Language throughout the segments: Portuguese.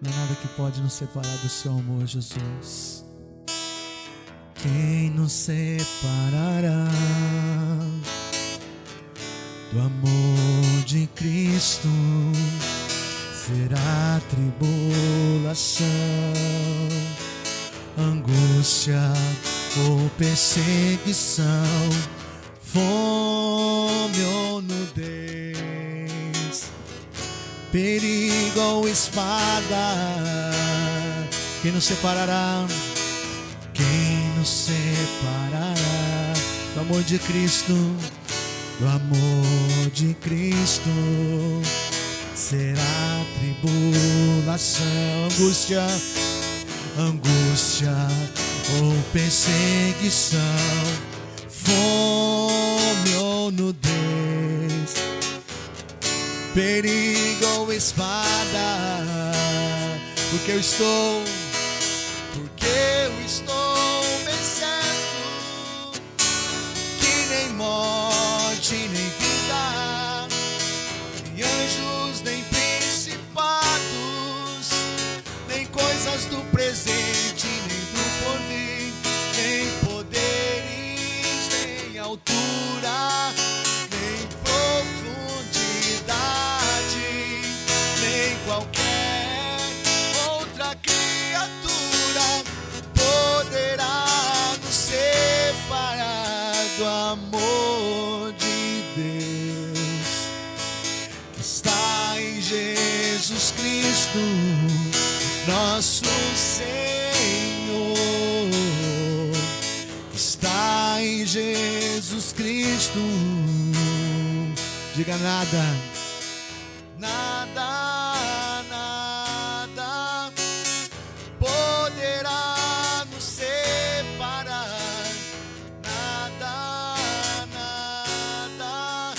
Não há nada que pode nos separar do seu amor, Jesus. Quem nos separará do amor de Cristo? Será tribulação, angústia ou perseguição, fome ou nudez, perigo ou espada. Quem nos separará? Quem nos separará do amor de Cristo? Do amor de Cristo. Será tribulação, angústia ou perseguição, fome ou nudez, perigo ou espada. Porque eu estou bem certo que nem morte, nem vida, nem anjos, nem principados, nem coisas do presente, nem do porvir, nem poderes, nem altura, nem profundidade, nem qualquer outra criatura poderá nos separar do amor de Deus que está em Jesus Cristo, nosso Senhor, que está em Jesus Cristo. Diga nada, nada, nada poderá nos separar, nada, nada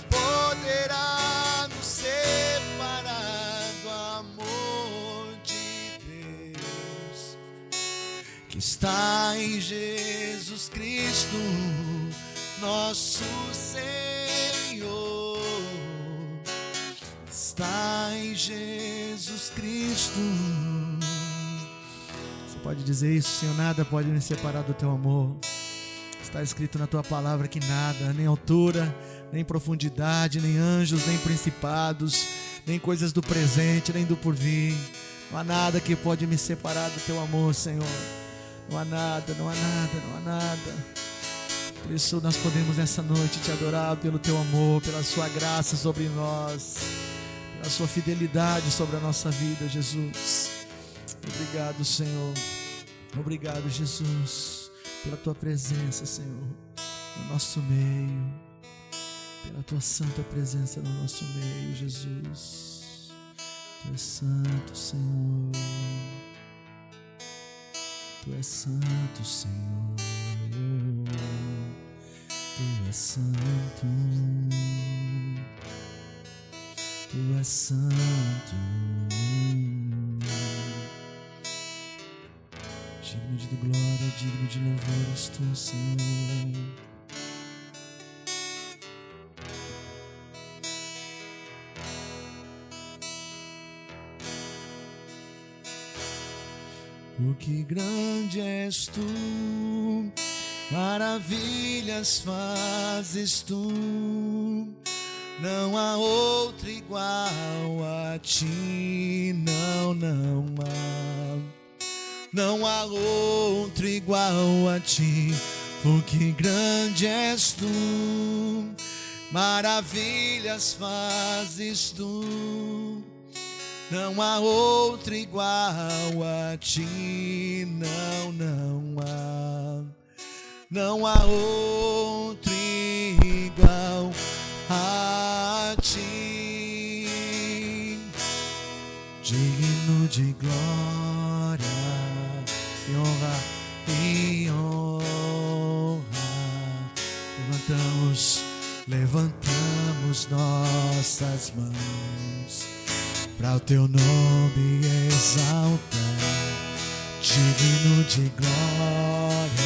poderá nos separar do amor de Deus que está em Jesus Cristo, nosso Senhor, está em Jesus Cristo. Você pode dizer isso, Senhor, nada pode me separar do teu amor. Está escrito na tua palavra que nada, nem altura, nem profundidade, nem anjos, nem principados, nem coisas do presente, nem do porvir, não há nada que pode me separar do teu amor, Senhor. Não há nada, não há nada, não há nada. Por isso nós podemos nessa noite te adorar pelo teu amor, pela sua graça sobre nós, pela sua fidelidade sobre a nossa vida, Jesus. Obrigado, Senhor. Obrigado, Jesus, pela tua presença, Senhor, no nosso meio, pela tua santa presença no nosso meio, Jesus. Tu és santo, Senhor. Tu és santo, Senhor. Tu és santo. Tu és santo. Digno de glória, digno de louvor és tu, Senhor. Que grande és tu, maravilhas fazes tu, não há outro igual a ti, não, não há. Não há outro igual a ti, porque grande és tu, maravilhas fazes tu, não há outro igual a ti, não, não há. Não há outro igual a ti, digno de glória e honra. Levantamos nossas mãos para o teu nome exaltar, digno de glória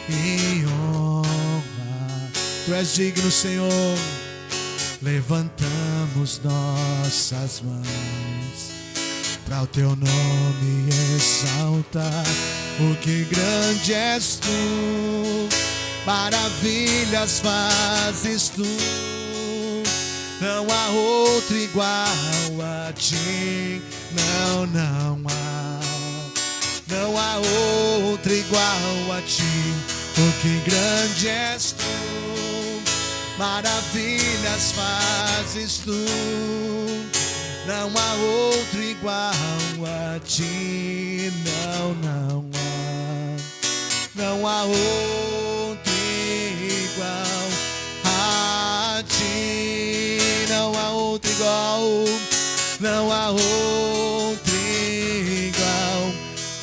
e honra. Tu és digno, Senhor. Tu levantamos nossas mãos para o teu nome exaltar, porque grande és tu, maravilhas fazes tu, não há outro igual a ti, não há outro igual a ti, porque grande és tu, maravilhas fazes tu, não há outro igual a ti, não há outro igual a ti, não há outro igual, não há outro igual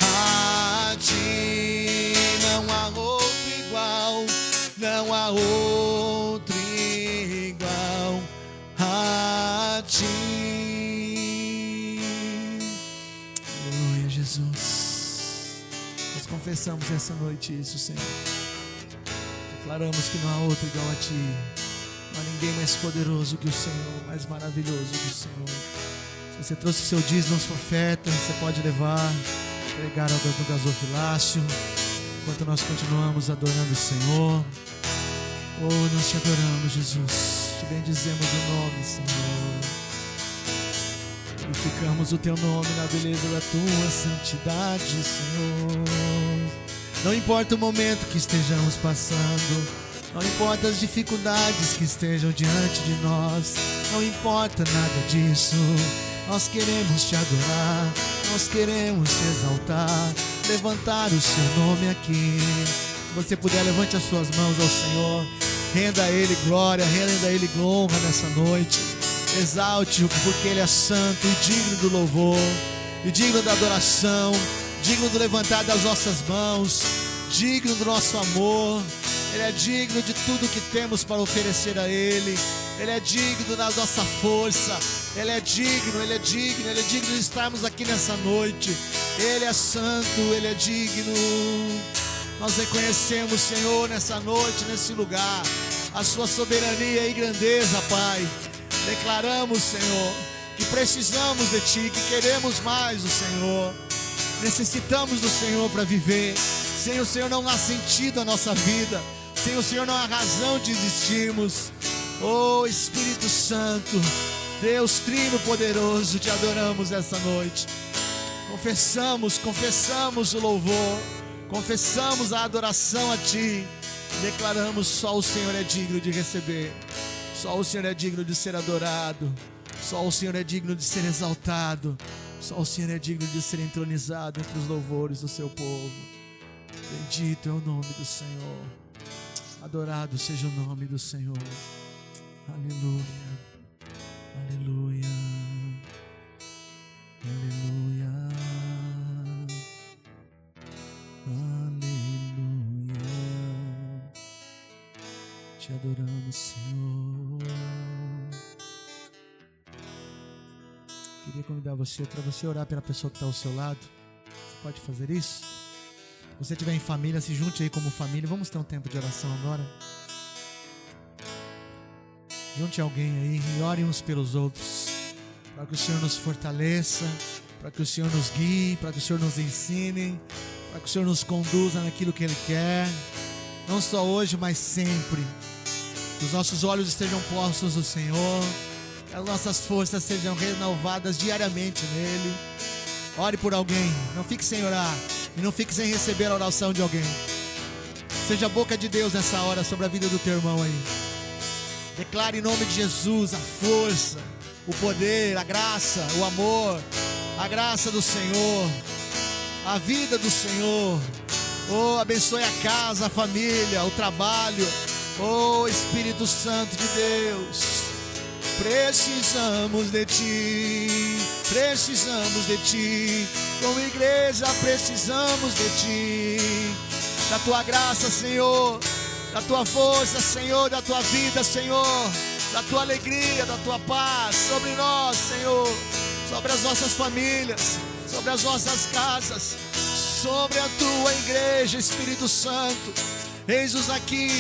a ti, não há outro igual, não há outro igual a ti. Aleluia, Jesus. Nós confessamos essa noite isso, Senhor. Declaramos que não há outro igual a ti. Não há ninguém mais poderoso que o Senhor, mais maravilhoso que o Senhor. Se você trouxe o seu dízimo, sua oferta, você pode levar, entregar ao do gasofilácio, enquanto nós continuamos adorando o Senhor. Oh, nós te adoramos, Jesus. Te bendizemos o nome, Senhor. Glorificamos o teu nome na beleza da tua santidade, Senhor. Não importa o momento que estejamos passando, não importa as dificuldades que estejam diante de nós, não importa nada disso. Nós queremos te adorar, nós queremos te exaltar, levantar o seu nome aqui. Se você puder, levante as suas mãos ao Senhor, renda a Ele glória, renda a Ele honra nessa noite. Exalte-o, porque Ele é santo e digno do louvor, e digno da adoração, digno do levantar das nossas mãos, digno do nosso amor. Ele é digno de tudo que temos para oferecer a Ele. Ele é digno da nossa força. Ele é digno, Ele é digno, Ele é digno de estarmos aqui nessa noite. Ele é santo, Ele é digno. Nós reconhecemos, Senhor, nessa noite, nesse lugar, a sua soberania e grandeza, Pai. Declaramos, Senhor, que precisamos de Ti, que queremos mais do Senhor. Necessitamos do Senhor para viver. Sem o Senhor não há sentido a nossa vida. Sem o Senhor não há razão de existirmos. Oh, Espírito Santo, Deus Trino poderoso, te adoramos essa noite. Confessamos o louvor, confessamos a adoração a Ti. Declaramos: só o Senhor é digno de receber, só o Senhor é digno de ser adorado, só o Senhor é digno de ser exaltado, só o Senhor é digno de ser entronizado entre os louvores do seu povo. Bendito é o nome do Senhor, adorado seja o nome do Senhor. Aleluia, aleluia, aleluia, aleluia. Te adoramos, Senhor. Queria convidar você para você orar pela pessoa que está ao seu lado. Você pode fazer isso? Se você estiver em família, se junte aí como família. Vamos ter um tempo de oração agora. Junte alguém aí e ore uns pelos outros, para que o Senhor nos fortaleça, para que o Senhor nos guie, para que o Senhor nos ensine, para que o Senhor nos conduza naquilo que Ele quer, não só hoje, mas sempre. Que os nossos olhos estejam postos no Senhor, que as nossas forças sejam renovadas diariamente nele. Ore por alguém, não fique sem orar e não fique sem receber a oração de alguém. Seja a boca de Deus nessa hora sobre a vida do teu irmão aí. Declare em nome de Jesus a força, o poder, a graça, o amor, a graça do Senhor, a vida do Senhor. Oh, abençoe a casa, a família, o trabalho. Oh, Espírito Santo de Deus, precisamos de Ti, precisamos de Ti. Como igreja precisamos de Ti, da Tua graça, Senhor, da Tua força, Senhor, da Tua vida, Senhor, da Tua alegria, da Tua paz sobre nós, Senhor, sobre as nossas famílias, sobre as nossas casas, sobre a Tua igreja, Espírito Santo. Eis-nos aqui,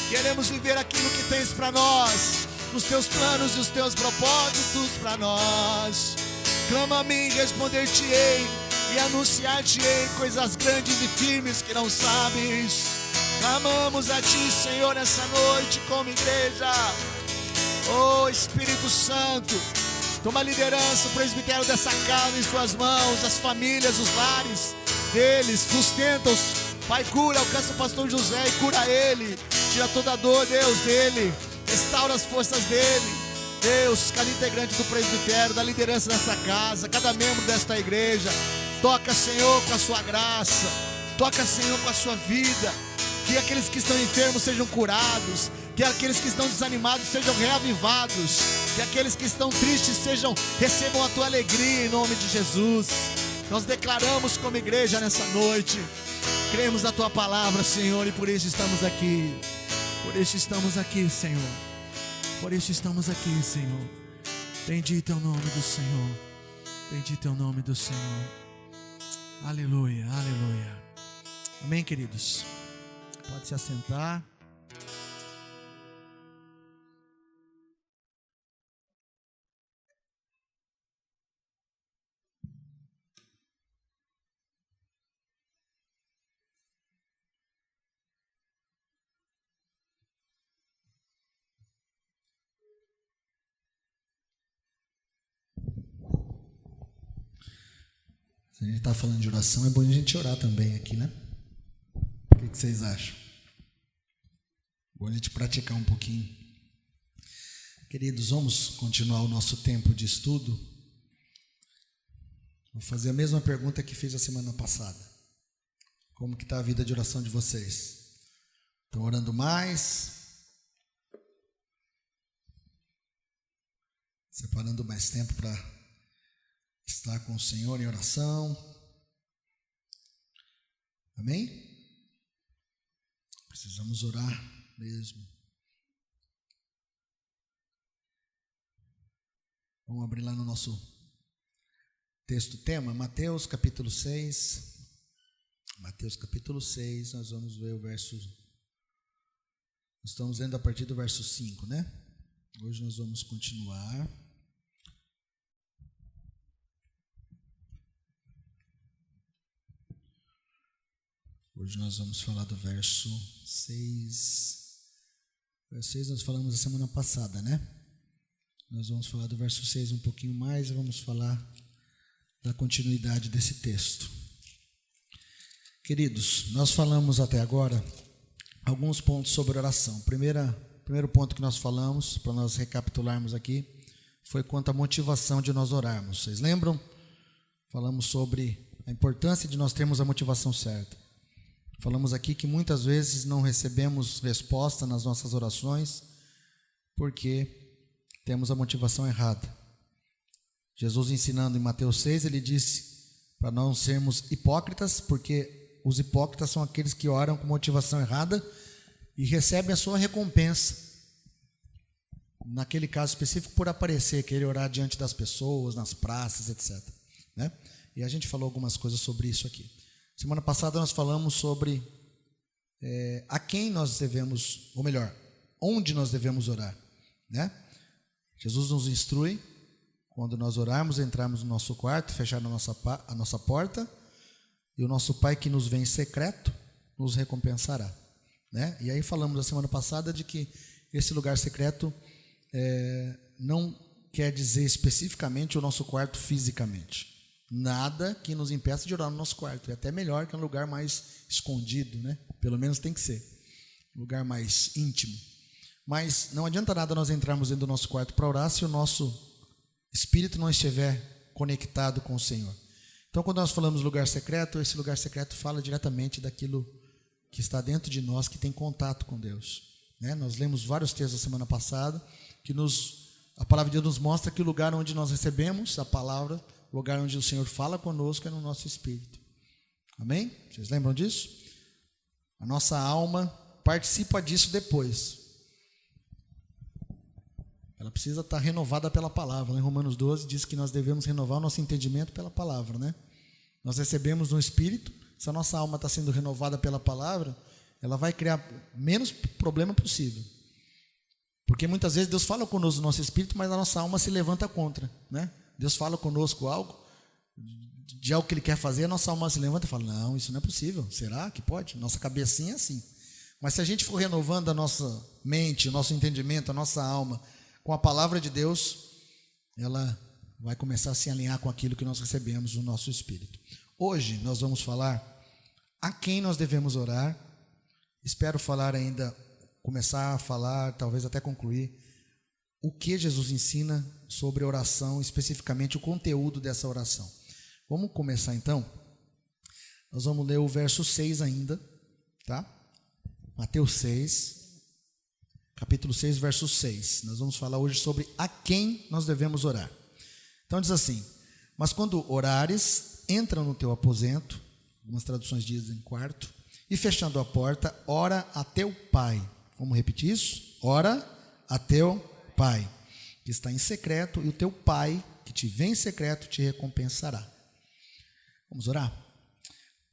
queremos viver aquilo que Tens para nós, nos teus planos e os teus propósitos para nós. Clama a mim, responder-te-ei e anunciar-te-ei coisas grandes e firmes que não sabes. Clamamos a ti, Senhor, nessa noite como igreja. Oh Espírito Santo, toma liderança, o presbitério dessa casa em suas mãos, as famílias, os lares deles, sustenta-os. Pai, cura, alcança o pastor José e cura ele. Tira toda a dor, Deus, dele. Restaura as forças dele. Deus, cada integrante do presbitério, da liderança dessa casa, cada membro desta igreja, toca, Senhor, com a sua graça. Toca, Senhor, com a sua vida. Que aqueles que estão enfermos sejam curados. Que aqueles que estão desanimados sejam reavivados. Que aqueles que estão tristes recebam a tua alegria em nome de Jesus. Nós declaramos como igreja nessa noite. Cremos na tua palavra, Senhor, e por isso estamos aqui. Por isso estamos aqui, Senhor. Por isso estamos aqui, Senhor. Bendito é o nome do Senhor. Bendito é o nome do Senhor. Aleluia, aleluia. Amém, queridos? Pode se assentar. Se a gente está falando de oração, é bom a gente orar também aqui, né? O que vocês acham? Bom a gente praticar um pouquinho. Queridos, vamos continuar o nosso tempo de estudo. Vou fazer a mesma pergunta que fiz a semana passada. Como que está a vida de oração de vocês? Estão orando mais? Separando mais tempo para estar com o Senhor em oração? Amém? Precisamos orar mesmo. Vamos abrir lá no nosso texto tema, Mateus capítulo 6. Mateus capítulo 6, nós vamos ver o verso. Estamos lendo a partir do verso 5, né? Hoje nós vamos continuar. Hoje nós vamos falar do verso 6. Verso 6 nós falamos a semana passada, né? Nós vamos falar do verso 6 um pouquinho mais e vamos falar da continuidade desse texto. Queridos, nós falamos até agora alguns pontos sobre oração. Primeiro ponto que nós falamos, para nós recapitularmos aqui, foi quanto à motivação de nós orarmos. Vocês lembram? Falamos sobre a importância de nós termos a motivação certa. Falamos aqui que muitas vezes não recebemos resposta nas nossas orações porque temos a motivação errada. Jesus ensinando em Mateus 6, ele disse para não sermos hipócritas, porque os hipócritas são aqueles que oram com motivação errada e recebem a sua recompensa. Naquele caso específico, por aparecer, querer orar diante das pessoas, nas praças, etc. Né? E a gente falou algumas coisas sobre isso aqui. Semana passada nós falamos sobre a quem nós devemos, ou melhor, onde nós devemos orar, né? Jesus nos instrui, quando nós orarmos, entrarmos no nosso quarto, fechar a nossa porta, e o nosso Pai que nos vê em secreto, nos recompensará, né? E aí falamos na semana passada de que esse lugar secreto não quer dizer especificamente o nosso quarto fisicamente. Nada que nos impeça de orar no nosso quarto. É até melhor que um lugar mais escondido, né? Pelo menos tem que ser. Um lugar mais íntimo. Mas não adianta nada nós entrarmos dentro do nosso quarto para orar se o nosso espírito não estiver conectado com o Senhor. Então, quando nós falamos lugar secreto, esse lugar secreto fala diretamente daquilo que está dentro de nós, que tem contato com Deus, né? Nós lemos vários textos da semana passada, que a palavra de Deus nos mostra que o lugar onde nós recebemos a palavra, o lugar onde o Senhor fala conosco é no nosso espírito. Amém? Vocês lembram disso? A nossa alma participa disso depois. Ela precisa estar renovada pela palavra. Em Romanos 12 diz que nós devemos renovar o nosso entendimento pela palavra, né? Nós recebemos no espírito. Se a nossa alma está sendo renovada pela palavra, ela vai criar menos problema possível. Porque muitas vezes Deus fala conosco no nosso espírito, mas a nossa alma se levanta contra, né? Deus fala conosco algo, de algo que Ele quer fazer, a nossa alma se levanta e fala, não, isso não é possível, será que pode? Nossa cabecinha é assim. Mas se a gente for renovando a nossa mente, o nosso entendimento, a nossa alma, com a palavra de Deus, ela vai começar a se alinhar com aquilo que nós recebemos no nosso espírito. Hoje nós vamos falar a quem nós devemos orar. Espero falar ainda, começar a falar, talvez até concluir, o que Jesus ensina sobre oração, especificamente o conteúdo dessa oração. Vamos começar então? Nós vamos ler o verso 6 ainda, tá? Mateus 6, capítulo 6, verso 6. Nós vamos falar hoje sobre a quem nós devemos orar. Então diz assim: mas quando orares, entra no teu aposento, algumas traduções dizem quarto, e fechando a porta, ora a teu Pai. Vamos repetir isso? Ora a teu Pai, que está em secreto, e o teu Pai, que te vê em secreto, te recompensará. Vamos orar?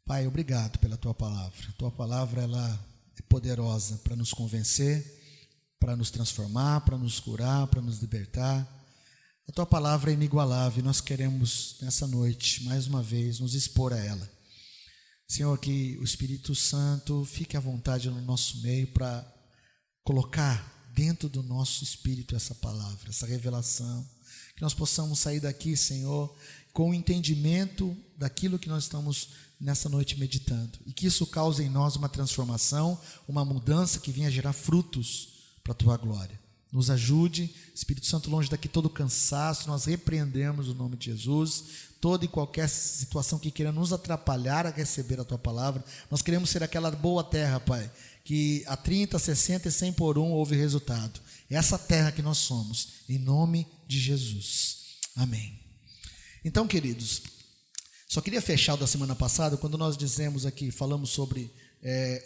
Pai, obrigado pela tua palavra. A tua palavra, ela é poderosa para nos convencer, para nos transformar, para nos curar, para nos libertar. A tua palavra é inigualável e nós queremos, nessa noite, mais uma vez, nos expor a ela. Senhor, que o Espírito Santo fique à vontade no nosso meio para colocar dentro do nosso espírito essa palavra, essa revelação. Que nós possamos sair daqui, Senhor, com o entendimento daquilo que nós estamos nessa noite meditando. E que isso cause em nós uma transformação, uma mudança que venha gerar frutos para a tua glória. Nos ajude, Espírito Santo, longe daqui todo cansaço, nós repreendemos o nome de Jesus, toda e qualquer situação que queira nos atrapalhar a receber a tua palavra. Nós queremos ser aquela boa terra, Pai, que a 30, 60 e 100 por um houve resultado. É essa terra que nós somos, em nome de Jesus. Amém. Então, queridos, só queria fechar o da semana passada, quando nós dizemos aqui, falamos sobre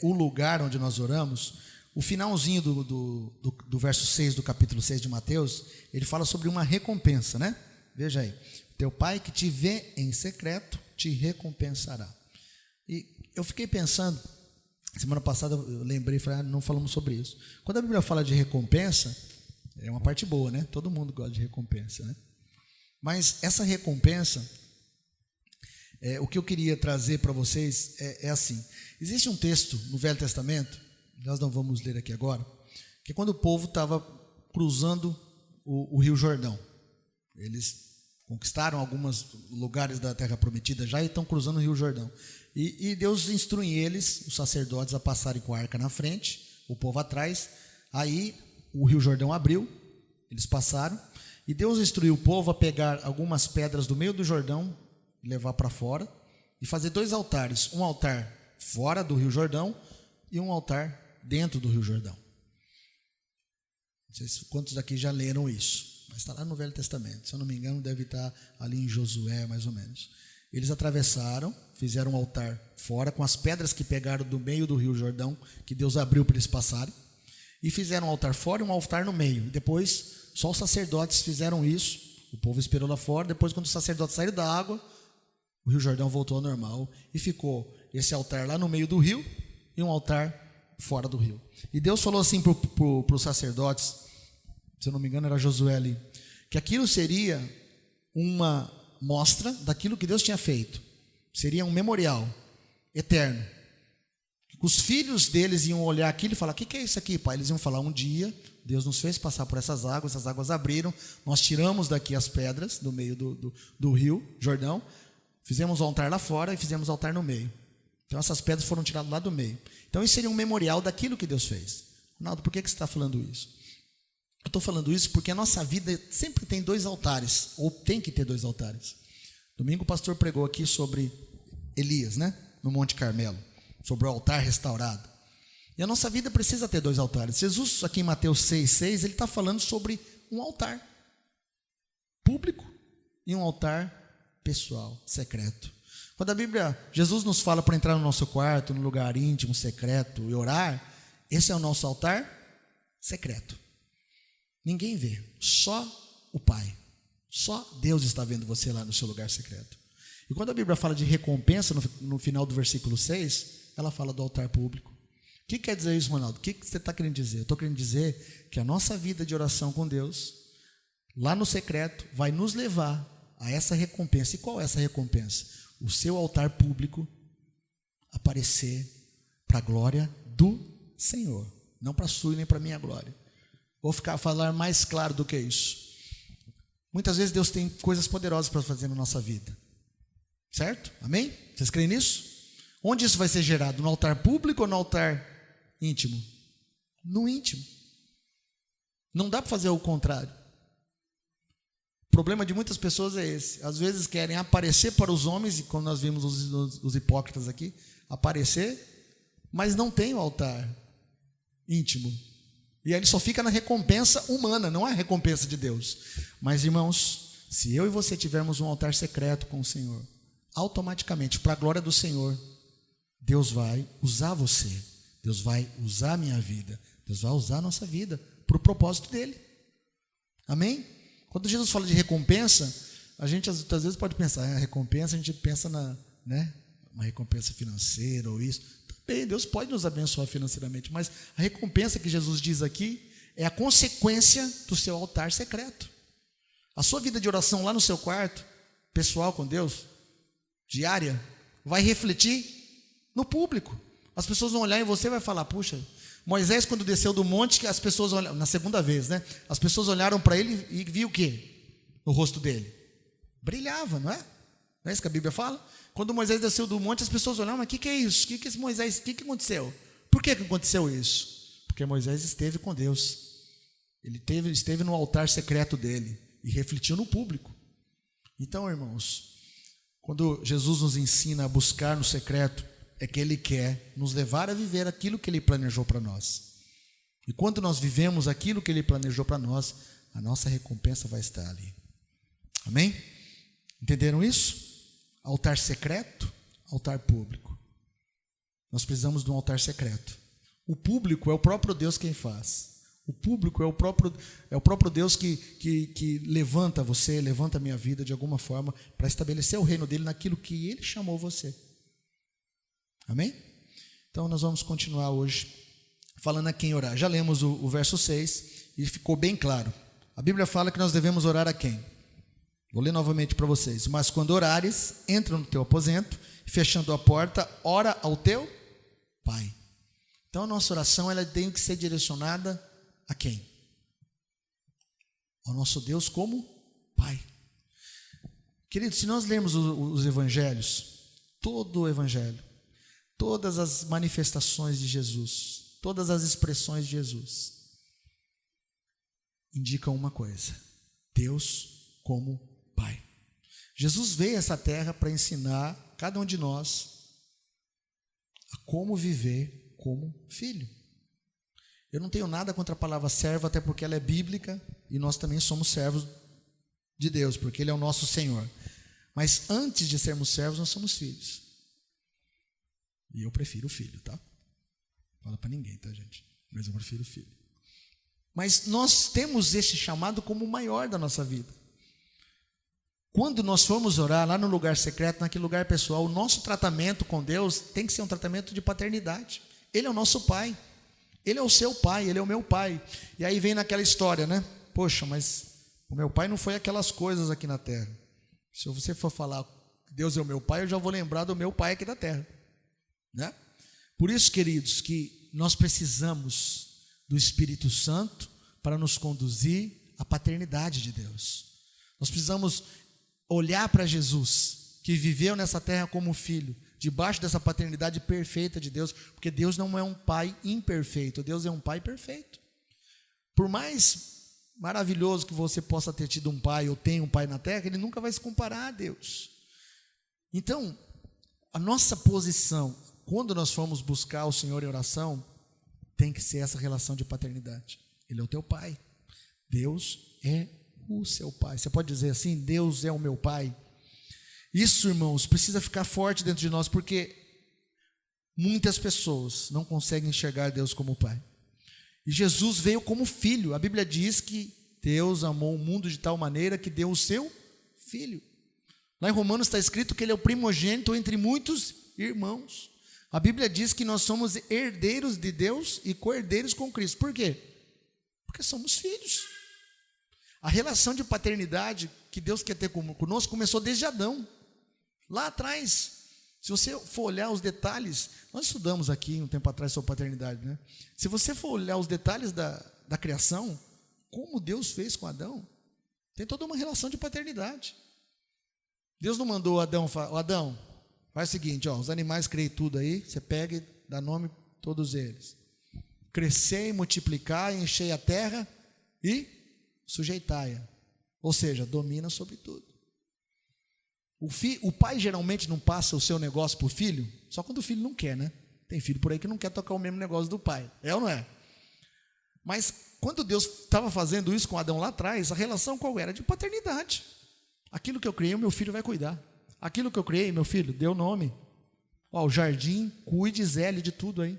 o lugar onde nós oramos. O finalzinho do verso 6 do capítulo 6 de Mateus, ele fala sobre uma recompensa, né? Veja aí, teu Pai que te vê em secreto te recompensará. E eu fiquei pensando, semana passada eu lembrei, falei, não falamos sobre isso. Quando a Bíblia fala de recompensa, é uma parte boa, né? Todo mundo gosta de recompensa, né? Mas essa recompensa, o que eu queria trazer para vocês é assim. Existe um texto no Velho Testamento, nós não vamos ler aqui agora, que é quando o povo estava cruzando o Rio Jordão. Eles conquistaram alguns lugares da Terra Prometida já e estão cruzando o Rio Jordão. E Deus instrui eles, os sacerdotes, a passarem com a arca na frente, o povo atrás. Aí o Rio Jordão abriu, eles passaram, e Deus instruiu o povo a pegar algumas pedras do meio do Jordão, levar para fora, e fazer 2 altares, um altar fora do Rio Jordão e um altar dentro do Rio Jordão. Não sei se quantos daqui já leram isso, mas está lá no Velho Testamento. Se eu não me engano, deve estar ali em Josué, mais ou menos. Eles atravessaram, fizeram um altar fora, com as pedras que pegaram do meio do Rio Jordão, que Deus abriu para eles passarem, e fizeram um altar fora e um altar no meio. E depois, só os sacerdotes fizeram isso, o povo esperou lá fora. Depois, quando os sacerdotes saíram da água, o Rio Jordão voltou ao normal, e ficou esse altar lá no meio do rio, e um altar fora do rio. E Deus falou assim para os sacerdotes, se eu não me engano era Josué ali, que aquilo seria uma mostra daquilo que Deus tinha feito, seria um memorial eterno. Os filhos deles iam olhar aquilo e falar, o que é isso aqui, pai? Eles iam falar, um dia Deus nos fez passar por essas águas abriram, nós tiramos daqui as pedras do meio do rio Jordão, fizemos o altar lá fora e fizemos o altar no meio. Então essas pedras foram tiradas lá do meio. Então isso seria um memorial daquilo que Deus fez. Ronaldo, por que você está falando isso? Eu estou falando isso porque a nossa vida sempre tem 2 altares, ou tem que ter 2 altares. Domingo o pastor pregou aqui sobre Elias, né? No Monte Carmelo, sobre o altar restaurado. E a nossa vida precisa ter 2 altares. Jesus, aqui em Mateus 6,6, ele está falando sobre um altar público e um altar pessoal, secreto. Quando a Bíblia, Jesus nos fala para entrar no nosso quarto, no lugar íntimo, secreto e orar, esse é o nosso altar secreto. Ninguém vê, só o Pai. Só Deus está vendo você lá no seu lugar secreto. E quando a Bíblia fala de recompensa, no final do versículo 6, ela fala do altar público. que quer dizer isso, Ronaldo? O que você está querendo dizer? Eu estou querendo dizer que a nossa vida de oração com Deus, lá no secreto, vai nos levar a essa recompensa. E qual é essa recompensa? O seu altar público aparecer para a glória do Senhor, não para a sua e nem para a minha glória. Vou falar mais claro do que isso. Muitas vezes Deus tem coisas poderosas para fazer na nossa vida, certo? Amém? Vocês creem nisso? Onde isso vai ser gerado? No altar público ou no altar íntimo? No íntimo. Não dá para fazer o contrário. O problema de muitas pessoas é esse. Às vezes querem aparecer para os homens, e como nós vimos os hipócritas aqui, aparecer, mas não tem o altar íntimo. E aí ele só fica na recompensa humana, não é a recompensa de Deus. Mas, irmãos, se eu e você tivermos um altar secreto com o Senhor, automaticamente, para a glória do Senhor, Deus vai usar você, Deus vai usar a minha vida, Deus vai usar a nossa vida para o propósito dele. Amém? Quando Jesus fala de recompensa, a gente às vezes pode pensar, a recompensa, a gente pensa uma recompensa financeira ou isso. Também, Deus pode nos abençoar financeiramente, mas a recompensa que Jesus diz aqui é a consequência do seu altar secreto. A sua vida de oração lá no seu quarto, pessoal com Deus, diária, vai refletir no público. As pessoas vão olhar em você e vai falar, puxa, Moisés quando desceu do monte, as pessoas olharam, na segunda vez, né? As pessoas olharam para ele e viu o quê? No rosto dele. Brilhava, não é? Não é isso que a Bíblia fala? Quando Moisés desceu do monte, as pessoas olharam, mas o que é isso? O que é esse Moisés? O que aconteceu? Por que aconteceu isso? Porque Moisés esteve com Deus. Ele esteve no altar secreto dele e refletiu no público. Então, irmãos, quando Jesus nos ensina a buscar no secreto, é que Ele quer nos levar a viver aquilo que Ele planejou para nós. E quando nós vivemos aquilo que Ele planejou para nós, a nossa recompensa vai estar ali. Amém? Entenderam isso? Altar secreto, altar público. Nós precisamos de um altar secreto. O público é o próprio Deus quem faz. O público é o próprio Deus que levanta você, levanta a minha vida de alguma forma para estabelecer o reino dele naquilo que Ele chamou você. Amém? Então nós vamos continuar hoje falando a quem orar. Já lemos o verso 6 e ficou bem claro. A Bíblia fala que nós devemos orar a quem? Vou ler novamente para vocês. Mas quando orares, entra no teu aposento, fechando a porta, ora ao teu Pai. Então a nossa oração ela tem que ser direcionada a quem? Ao nosso Deus como Pai. Queridos, se nós lermos os evangelhos, todo o evangelho, todas as manifestações de Jesus, todas as expressões de Jesus, indicam uma coisa: Deus como Pai. Jesus veio a essa terra para ensinar cada um de nós a como viver como filho. Eu não tenho nada contra a palavra servo, até porque ela é bíblica e nós também somos servos de Deus, porque Ele é o nosso Senhor. Mas antes de sermos servos, nós somos filhos. E eu prefiro o filho, tá? Fala para ninguém, tá, gente? Mas eu prefiro o filho. Mas nós temos esse chamado como o maior da nossa vida. Quando nós formos orar lá no lugar secreto, naquele lugar pessoal, o nosso tratamento com Deus tem que ser um tratamento de paternidade. Ele é o nosso Pai. Ele é o seu Pai, Ele é o meu Pai. E aí vem naquela história, né? Poxa, mas o meu Pai não foi aquelas coisas aqui na terra. Se você for falar Deus é o meu Pai, eu já vou lembrar do meu Pai aqui da terra, né? Por isso, queridos, que nós precisamos do Espírito Santo para nos conduzir à paternidade de Deus. Nós precisamos olhar para Jesus, que viveu nessa terra como filho, debaixo dessa paternidade perfeita de Deus, porque Deus não é um pai imperfeito, Deus é um pai perfeito. Por mais maravilhoso que você possa ter tido um pai ou tenha um pai na terra, ele nunca vai se comparar a Deus. Então, a nossa posição, quando nós formos buscar o Senhor em oração, tem que ser essa relação de paternidade. Ele é o teu pai. Deus é o seu pai. Você pode dizer assim: Deus é o meu pai. Isso, irmãos, precisa ficar forte dentro de nós, porque muitas pessoas não conseguem enxergar Deus como pai. E Jesus veio como filho. A Bíblia diz que Deus amou o mundo de tal maneira que deu o seu filho. Lá em Romanos está escrito que Ele é o primogênito entre muitos irmãos. A Bíblia diz que nós somos herdeiros de Deus e co-herdeiros com Cristo. Por quê? Porque somos filhos. A relação de paternidade que Deus quer ter conosco começou desde Adão. Lá atrás, se você for olhar os detalhes, nós estudamos aqui um tempo atrás sobre paternidade, né? Se você for olhar os detalhes da criação, como Deus fez com Adão, tem toda uma relação de paternidade. Deus não mandou Adão, Adão, faz o seguinte, os animais criei tudo aí, você pega e dá nome a todos eles. Crescei, multiplicai, enchei a terra e sujeitai-a. Ou seja, domina sobre tudo. O pai geralmente não passa o seu negócio para o filho, só quando o filho não quer, né? Tem filho por aí que não quer tocar o mesmo negócio do pai, é ou não é? Mas quando Deus estava fazendo isso com Adão lá atrás, a relação qual era? De paternidade. Aquilo que eu criei, o meu filho vai cuidar. Aquilo que eu criei, meu filho, deu nome. O jardim, cuide, zele de tudo aí.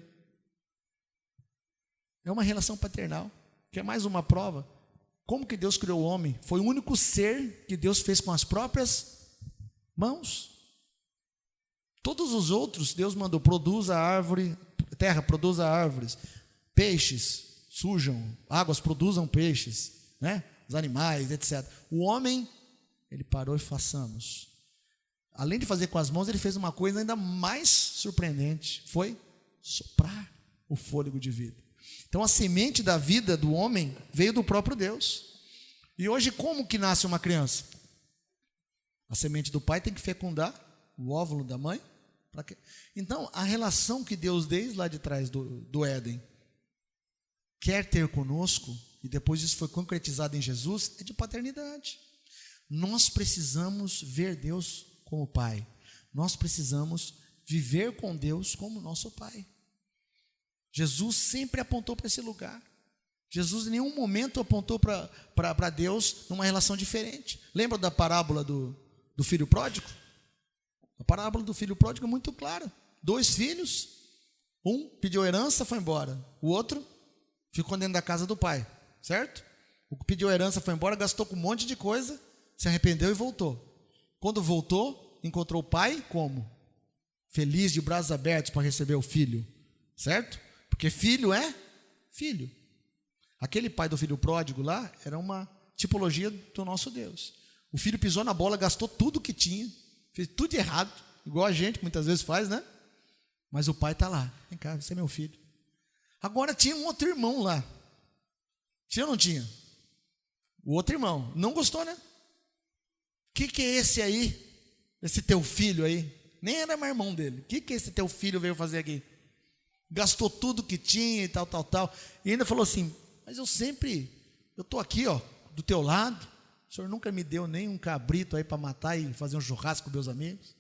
É uma relação paternal, que é mais uma prova. Como que Deus criou o homem? Foi o único ser que Deus fez com as próprias mãos. Todos os outros, Deus mandou, produza árvore, terra produza árvores, peixes surjam, águas produzam peixes, né? Os animais, etc. O homem, ele parou e façamos. Além de fazer com as mãos, ele fez uma coisa ainda mais surpreendente, foi soprar o fôlego de vida. Então a semente da vida do homem veio do próprio Deus. E hoje como que nasce uma criança? A semente do pai tem que fecundar o óvulo da mãe. Então, a relação que Deus desde lá de trás do Éden quer ter conosco, e depois isso foi concretizado em Jesus, é de paternidade. Nós precisamos ver Deus como Pai. Nós precisamos viver com Deus como nosso Pai. Jesus sempre apontou para esse lugar. Jesus em nenhum momento apontou para Deus numa relação diferente. Lembra da parábola do filho pródigo? A parábola do filho pródigo é muito clara. 2 filhos, um pediu herança, foi embora. O outro ficou dentro da casa do pai, certo? O que pediu herança foi embora, gastou com um monte de coisa, se arrependeu e voltou. Quando voltou, encontrou o pai como? Feliz, de braços abertos para receber o filho, certo? Porque filho é filho. Aquele pai do filho pródigo lá era uma tipologia do nosso Deus. O filho pisou na bola, gastou tudo que tinha, fez tudo de errado, igual a gente muitas vezes faz, né? Mas o pai está lá, vem cá, você é meu filho. Agora tinha um outro irmão lá. Tinha ou não tinha? O outro irmão, não gostou, né? Que é esse aí? Esse teu filho aí? Nem era mais irmão dele. O que esse teu filho veio fazer aqui? Gastou tudo que tinha e tal. E ainda falou assim, mas eu estou aqui, do teu lado. O senhor nunca me deu nem um cabrito aí para matar e fazer um churrasco com meus amigos.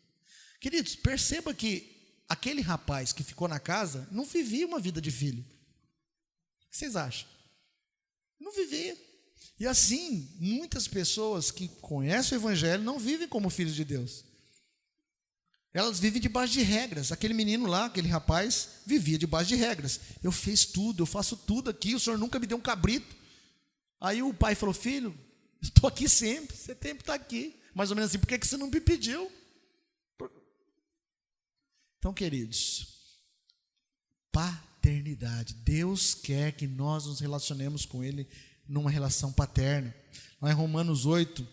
Queridos, perceba que aquele rapaz que ficou na casa não vivia uma vida de filho. O que vocês acham? Não vivia. E assim, muitas pessoas que conhecem o Evangelho não vivem como filhos de Deus. Elas vivem debaixo de regras. Aquele menino lá, aquele rapaz, vivia debaixo de regras. Eu fiz tudo, eu faço tudo aqui, o senhor nunca me deu um cabrito. Aí o pai falou, filho, estou aqui sempre, você sempre está aqui. Mais ou menos assim, por que você não me pediu? Então, queridos, paternidade. Deus quer que nós nos relacionemos com Ele numa relação paterna. Lá em Romanos 8,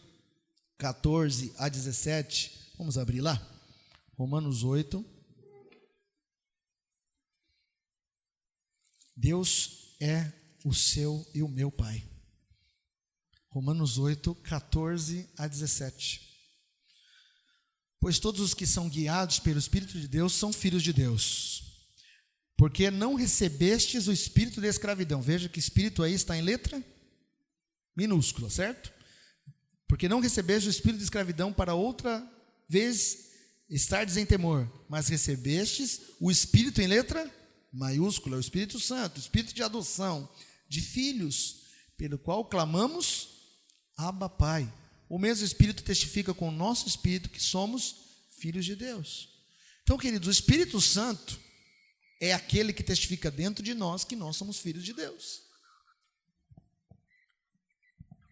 14 a 17, vamos abrir lá? Romanos 8. Deus é o seu e o meu Pai. Romanos 8, 14 a 17. Pois todos os que são guiados pelo Espírito de Deus são filhos de Deus. Porque não recebestes o espírito de escravidão. Veja que espírito aí está em letra minúscula, certo? Porque não recebestes o espírito de escravidão para outra vez estardes em temor, mas recebestes o espírito em letra maiúscula, o Espírito Santo, o espírito de adoção, de filhos, pelo qual clamamos, Abba, Pai. O mesmo Espírito testifica com o nosso espírito que somos filhos de Deus. Então, queridos, o Espírito Santo é aquele que testifica dentro de nós que nós somos filhos de Deus.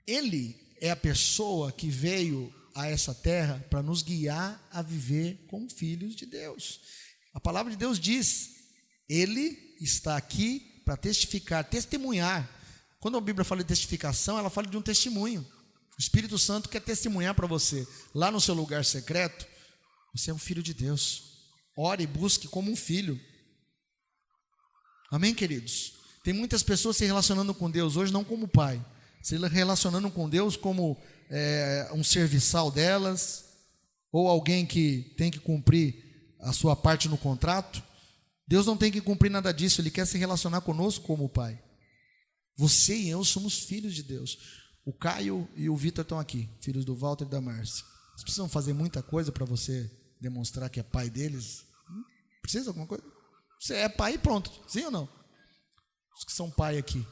Ele é a pessoa que veio a essa terra para nos guiar a viver como filhos de Deus. A palavra de Deus diz, Ele está aqui para testificar, testemunhar. Quando a Bíblia fala de testificação, ela fala de um testemunho. O Espírito Santo quer testemunhar para você, lá no seu lugar secreto, você é um filho de Deus. Ore e busque como um filho. Amém, queridos? Tem muitas pessoas se relacionando com Deus hoje não como pai, se relacionando com Deus como um serviçal delas, ou alguém que tem que cumprir a sua parte no contrato. Deus não tem que cumprir nada disso, Ele quer se relacionar conosco como pai. Você e eu somos filhos de Deus. O Caio e o Vitor estão aqui, filhos do Walter e da Márcia. Vocês precisam fazer muita coisa para você demonstrar que é pai deles? Precisa de alguma coisa? Você é pai e pronto, sim ou não? Os que são pai aqui,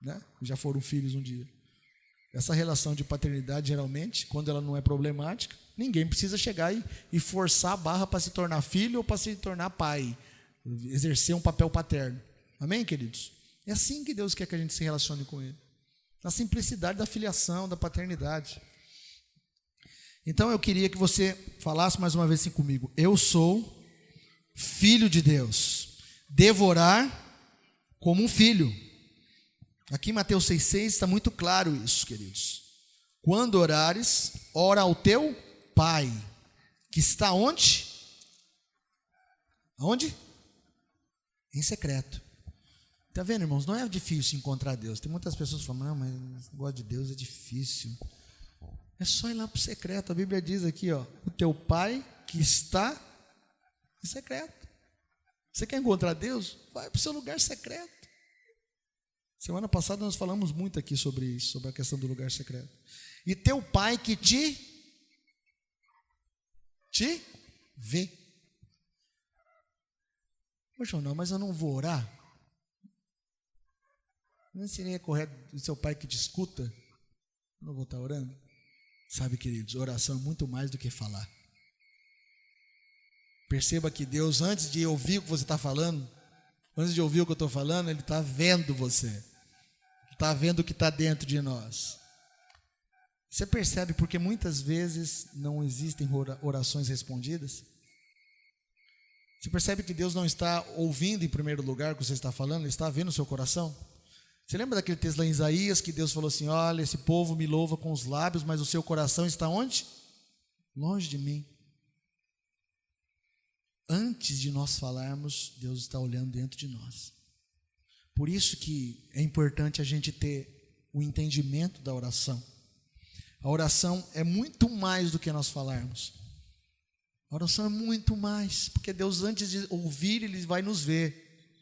né? Já foram filhos um dia. Essa relação de paternidade, geralmente, quando ela não é problemática, ninguém precisa chegar e forçar a barra para se tornar filho ou para se tornar pai, exercer um papel paterno. Amém, queridos? É assim que Deus quer que a gente se relacione com Ele, na simplicidade da filiação, da paternidade. Então eu queria que você falasse mais uma vez assim comigo: eu sou filho de Deus, devorar como um filho. Aqui em Mateus 6,6 está muito claro isso, queridos. Quando orares, ora ao teu Pai, que está onde? Aonde? Em secreto. Está vendo, irmãos? Não é difícil encontrar Deus. Tem muitas pessoas que falam, não, mas o negócio de Deus é difícil. É só ir lá para o secreto. A Bíblia diz aqui, ó, o teu Pai que está em secreto. Você quer encontrar Deus? Vai para o seu lugar secreto. Semana passada nós falamos muito aqui sobre isso, sobre a questão do lugar secreto. E teu Pai que te vê. Poxa, não, mas eu não vou orar? Não seria correto o seu Pai que te escuta? Eu não vou estar orando? Sabe, queridos, oração é muito mais do que falar. Perceba que Deus, antes de ouvir o que você está falando, antes de ouvir o que eu estou falando, Ele está vendo você. Está vendo o que está dentro de nós. Você percebe porque muitas vezes não existem orações respondidas? Você percebe que Deus não está ouvindo em primeiro lugar o que você está falando, Ele está vendo o seu coração? Você lembra daquele texto lá em Isaías que Deus falou assim, olha, esse povo me louva com os lábios, mas o seu coração está onde? Longe de mim. Antes de nós falarmos, Deus está olhando dentro de nós. Por isso que é importante a gente ter o entendimento da oração. A oração é muito mais do que nós falarmos. A oração é muito mais, porque Deus, antes de ouvir, Ele vai nos ver.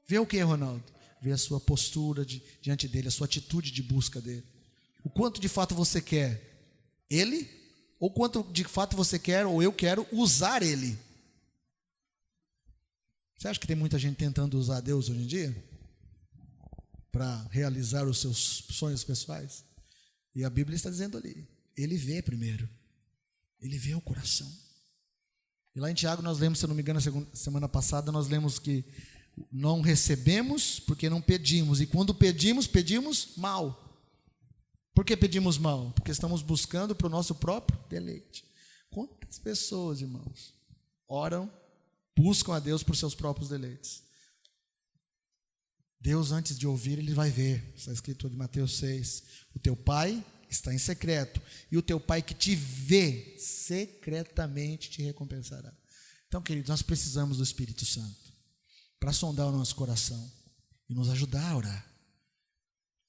Vê o que, Ronaldo? Vê a sua postura diante dEle, a sua atitude de busca dEle. O quanto de fato você quer Ele, ou quanto de fato você quer, ou eu quero, usar Ele. Você acha que tem muita gente tentando usar Deus hoje em dia? Para realizar os seus sonhos pessoais? E a Bíblia está dizendo ali, Ele vê primeiro. Ele vê o coração. E lá em Tiago nós lemos, se eu não me engano, semana passada, nós lemos que não recebemos porque não pedimos. E quando pedimos, pedimos mal. Por que pedimos mal? Porque estamos buscando para o nosso próprio deleite. Quantas pessoas, irmãos, oram, buscam a Deus por seus próprios deleites? Deus, antes de ouvir, Ele vai ver. Está escrito em Mateus 6. O teu Pai está em secreto, e o teu Pai que te vê secretamente te recompensará. Então, queridos, nós precisamos do Espírito Santo para sondar o nosso coração e nos ajudar a orar.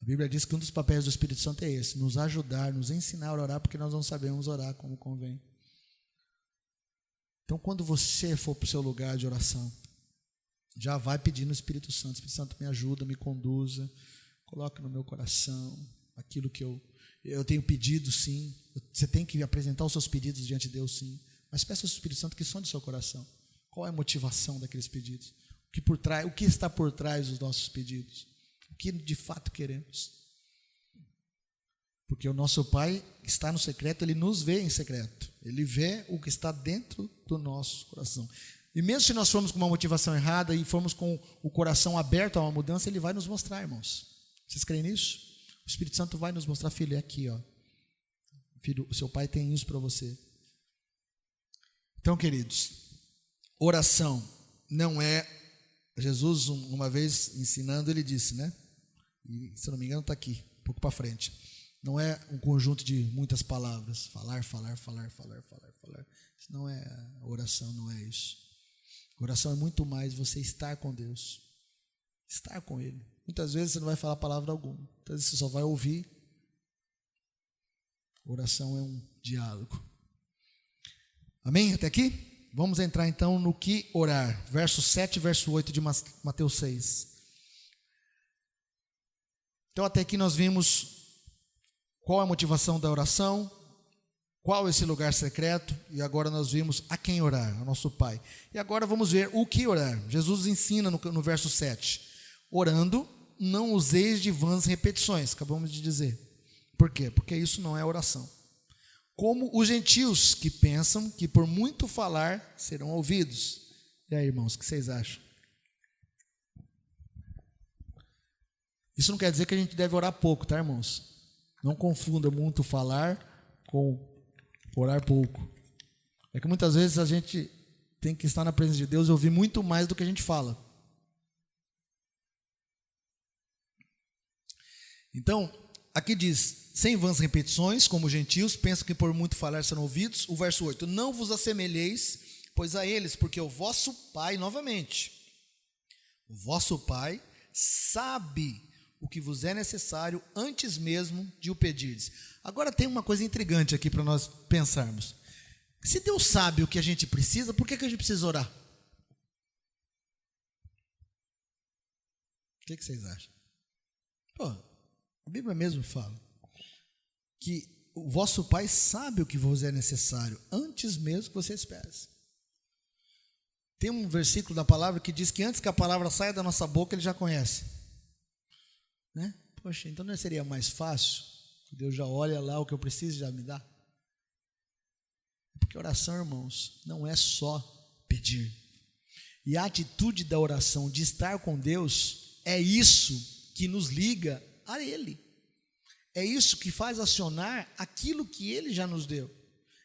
A Bíblia diz que um dos papéis do Espírito Santo é esse, nos ajudar, nos ensinar a orar, porque nós não sabemos orar como convém. Então, quando você for para o seu lugar de oração, já vai pedindo o Espírito Santo. Espírito Santo, me ajuda, me conduza, coloque no meu coração aquilo que eu tenho pedido, sim. Você tem que apresentar os seus pedidos diante de Deus, sim. Mas peça ao Espírito Santo que sonde o seu coração. Qual é a motivação daqueles pedidos? O que está por trás dos nossos pedidos? O que de fato queremos? Porque o nosso Pai está no secreto, Ele nos vê em secreto. Ele vê o que está dentro do nosso coração. E mesmo se nós formos com uma motivação errada e formos com o coração aberto a uma mudança, Ele vai nos mostrar, irmãos. Vocês creem nisso? O Espírito Santo vai nos mostrar, filho, é aqui, ó. Filho, o seu Pai tem isso para você. Então, queridos, oração não é... Jesus, uma vez ensinando, ele disse, né? E, se eu não me engano, está aqui, um pouco para frente. Não é um conjunto de muitas palavras. Falar. Isso não é oração, não é isso. Oração é muito mais você estar com Deus. Estar com Ele. Muitas vezes você não vai falar palavra alguma. Muitas vezes você só vai ouvir. Oração é um diálogo. Amém? Até aqui? Vamos entrar então no que orar. Verso 7 e verso 8 de Mateus 6. Então até aqui nós vimos qual é a motivação da oração, qual é esse lugar secreto, e agora nós vimos a quem orar, ao nosso Pai. E agora vamos ver o que orar. Jesus ensina no verso 7. Orando, não useis de vãs repetições, acabamos de dizer. Por quê? Porque isso não é oração. Como os gentios que pensam que por muito falar serão ouvidos. E aí, irmãos, o que vocês acham? Isso não quer dizer que a gente deve orar pouco, tá, irmãos? Não confunda muito falar com orar pouco. É que muitas vezes a gente tem que estar na presença de Deus e ouvir muito mais do que a gente fala. Então, aqui diz... Sem vãs repetições, como os gentios, pensam que por muito falar serão ouvidos. O verso 8, não vos assemelheis, pois a eles, porque o vosso Pai, novamente, o vosso Pai sabe o que vos é necessário antes mesmo de o pedirdes. Agora tem uma coisa intrigante aqui para nós pensarmos. Se Deus sabe o que a gente precisa, por que a gente precisa orar? O que vocês acham? Pô, a Bíblia mesmo fala que o vosso Pai sabe o que vos é necessário, antes mesmo que vocês peçam. Tem um versículo da palavra que diz que antes que a palavra saia da nossa boca, Ele já conhece. Né? Poxa, então não seria mais fácil? Deus já olha lá o que eu preciso e já me dá? Porque oração, irmãos, não é só pedir. E a atitude da oração, de estar com Deus, é isso que nos liga a Ele. É isso que faz acionar aquilo que Ele já nos deu.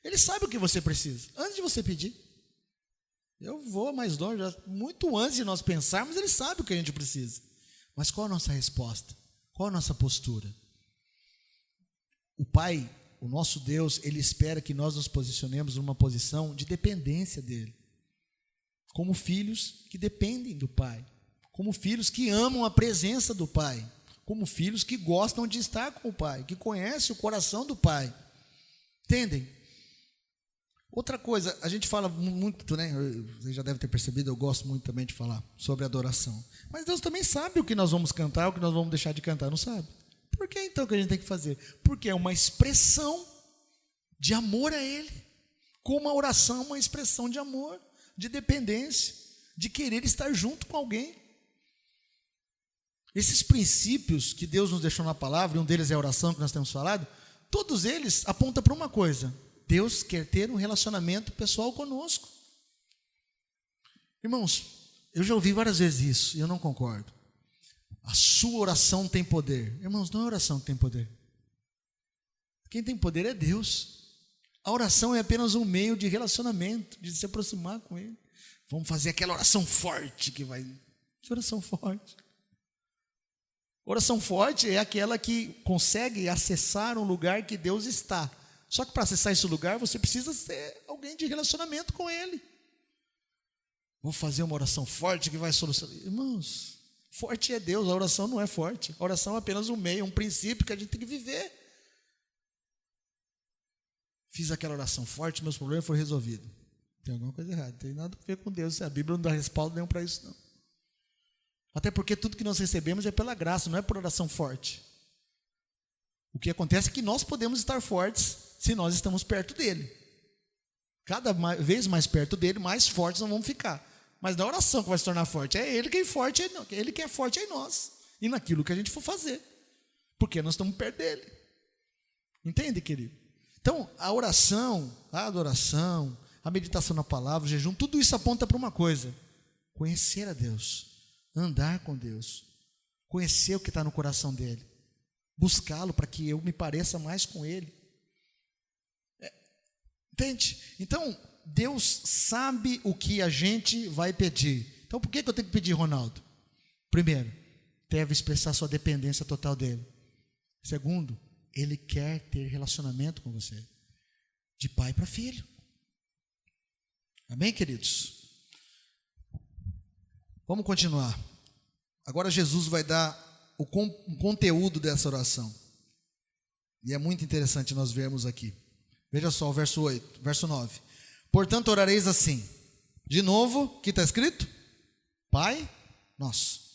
Ele sabe o que você precisa, antes de você pedir. Eu vou mais longe, muito antes de nós pensarmos, Ele sabe o que a gente precisa. Mas qual a nossa resposta? Qual a nossa postura? O Pai, o nosso Deus, Ele espera que nós nos posicionemos numa posição de dependência dEle. Como filhos que dependem do Pai. Como filhos que amam a presença do Pai. Como filhos que gostam de estar com o Pai, que conhecem o coração do Pai. Entendem? Outra coisa, a gente fala muito, né? Vocês já devem ter percebido, eu gosto muito também de falar sobre adoração. Mas Deus também sabe o que nós vamos cantar, o que nós vamos deixar de cantar, não sabe? Por que então que a gente tem que fazer? Porque é uma expressão de amor a Ele. Como a oração é uma expressão de amor, de dependência, de querer estar junto com alguém. Esses princípios que Deus nos deixou na palavra, e um deles é a oração que nós temos falado, todos eles apontam para uma coisa: Deus quer ter um relacionamento pessoal conosco. Irmãos, eu já ouvi várias vezes isso, e eu não concordo. A sua oração tem poder. Irmãos, não é a oração que tem poder. Quem tem poder é Deus. A oração é apenas um meio de relacionamento, de se aproximar com Ele. Vamos fazer aquela oração forte que vai... Que oração forte? Oração forte é aquela que consegue acessar um lugar que Deus está. Só que para acessar esse lugar, você precisa ser alguém de relacionamento com Ele. Vou fazer uma oração forte que vai solucionar. Irmãos, forte é Deus, a oração não é forte. A oração é apenas um meio, um princípio que a gente tem que viver. Fiz aquela oração forte, meus problemas foram resolvidos. Tem alguma coisa errada, não tem nada a ver com Deus. A Bíblia não dá respaldo nenhum para isso, não. Até porque tudo que nós recebemos é pela graça, não é por oração forte. O que acontece é que nós podemos estar fortes se nós estamos perto dEle. Cada vez mais perto dEle, mais fortes nós vamos ficar. Mas não é a oração que vai se tornar forte, é Ele quem é forte, Ele que é forte em nós. E naquilo que a gente for fazer. Porque nós estamos perto dEle. Entende, querido? Então, a oração, a adoração, a meditação na palavra, o jejum, tudo isso aponta para uma coisa: conhecer a Deus. Andar com Deus, conhecer o que está no coração dEle, buscá-lo para que eu me pareça mais com Ele. Entende? Então, Deus sabe o que a gente vai pedir. Então por que eu tenho que pedir, Ronaldo? Primeiro, deve expressar sua dependência total dele. Segundo, ele quer ter relacionamento com você, de pai para filho. Amém, queridos? Vamos continuar. Agora Jesus vai dar o conteúdo dessa oração. E é muito interessante nós vermos aqui. Veja só o verso 8, verso 9. Portanto, orareis assim. De novo, o que está escrito? Pai nosso.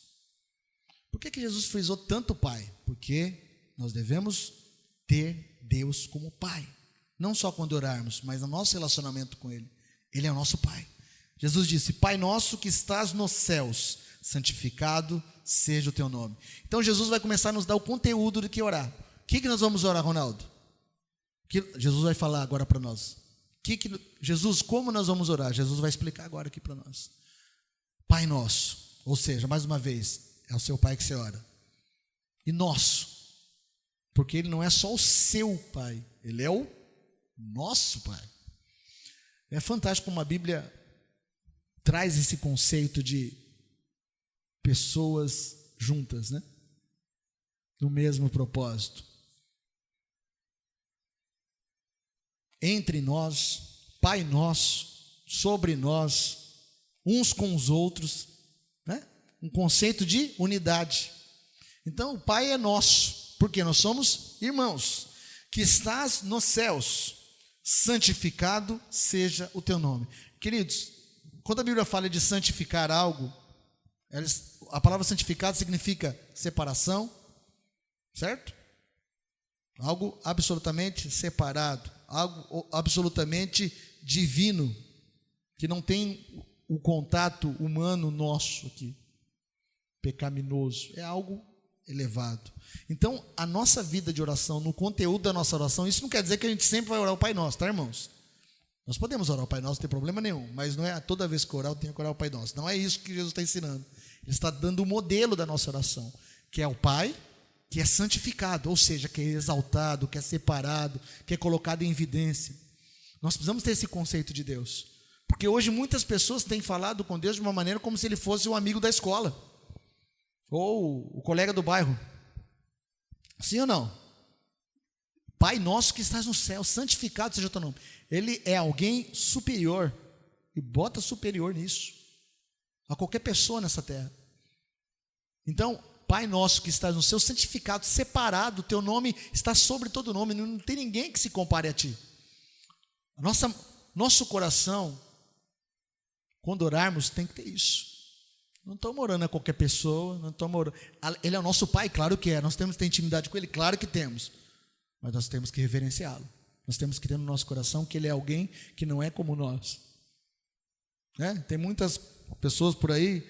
Por que Jesus frisou tanto Pai? Porque nós devemos ter Deus como Pai. Não só quando orarmos, mas no nosso relacionamento com Ele. Ele é o nosso Pai. Jesus disse: Pai nosso que estás nos céus, santificado seja o teu nome. Então Jesus vai começar a nos dar o conteúdo do que orar. O que nós vamos orar, Ronaldo? Que Jesus vai falar agora para nós. Jesus, como nós vamos orar? Jesus vai explicar agora aqui para nós. Pai nosso, ou seja, mais uma vez, é o seu Pai que você ora. E nosso, porque Ele não é só o seu Pai, Ele é o nosso Pai. É fantástico como a Bíblia traz esse conceito de pessoas juntas, né? No mesmo propósito. Entre nós, Pai nosso, sobre nós, uns com os outros, né? Um conceito de unidade. Então, o Pai é nosso, porque nós somos irmãos. Que estás nos céus, santificado seja o teu nome. Queridos, quando a Bíblia fala de santificar algo, a palavra santificado significa separação, certo? Algo absolutamente separado, algo absolutamente divino, que não tem o contato humano nosso aqui, pecaminoso, é algo elevado. Então, a nossa vida de oração, no conteúdo da nossa oração, isso não quer dizer que a gente sempre vai orar o Pai Nosso, tá, irmãos? Nós podemos orar o Pai Nosso, não tem problema nenhum, mas não é toda vez que eu orar eu tenho que orar o Pai Nosso. Não é isso que Jesus está ensinando. Ele está dando o modelo da nossa oração, que é o Pai, que é santificado, ou seja, que é exaltado, que é separado, que é colocado em evidência. Nós precisamos ter esse conceito de Deus, porque hoje muitas pessoas têm falado com Deus de uma maneira como se Ele fosse o amigo da escola, ou o colega do bairro. Sim ou não? Pai nosso que estás no céu, santificado seja o teu nome. Ele é alguém superior, e bota superior nisso, a qualquer pessoa nessa terra. Então, Pai nosso que estás no céu, santificado, separado, teu nome está sobre todo nome, não tem ninguém que se compare a ti. Nosso coração, quando orarmos, tem que ter isso. Não estamos orando a qualquer pessoa, não estamos orando. Ele é o nosso Pai, claro que é. Nós temos que ter intimidade com Ele, claro que temos. Mas nós temos que reverenciá-lo. Nós temos que ter no nosso coração que Ele é alguém que não é como nós. Né? Tem muitas pessoas por aí,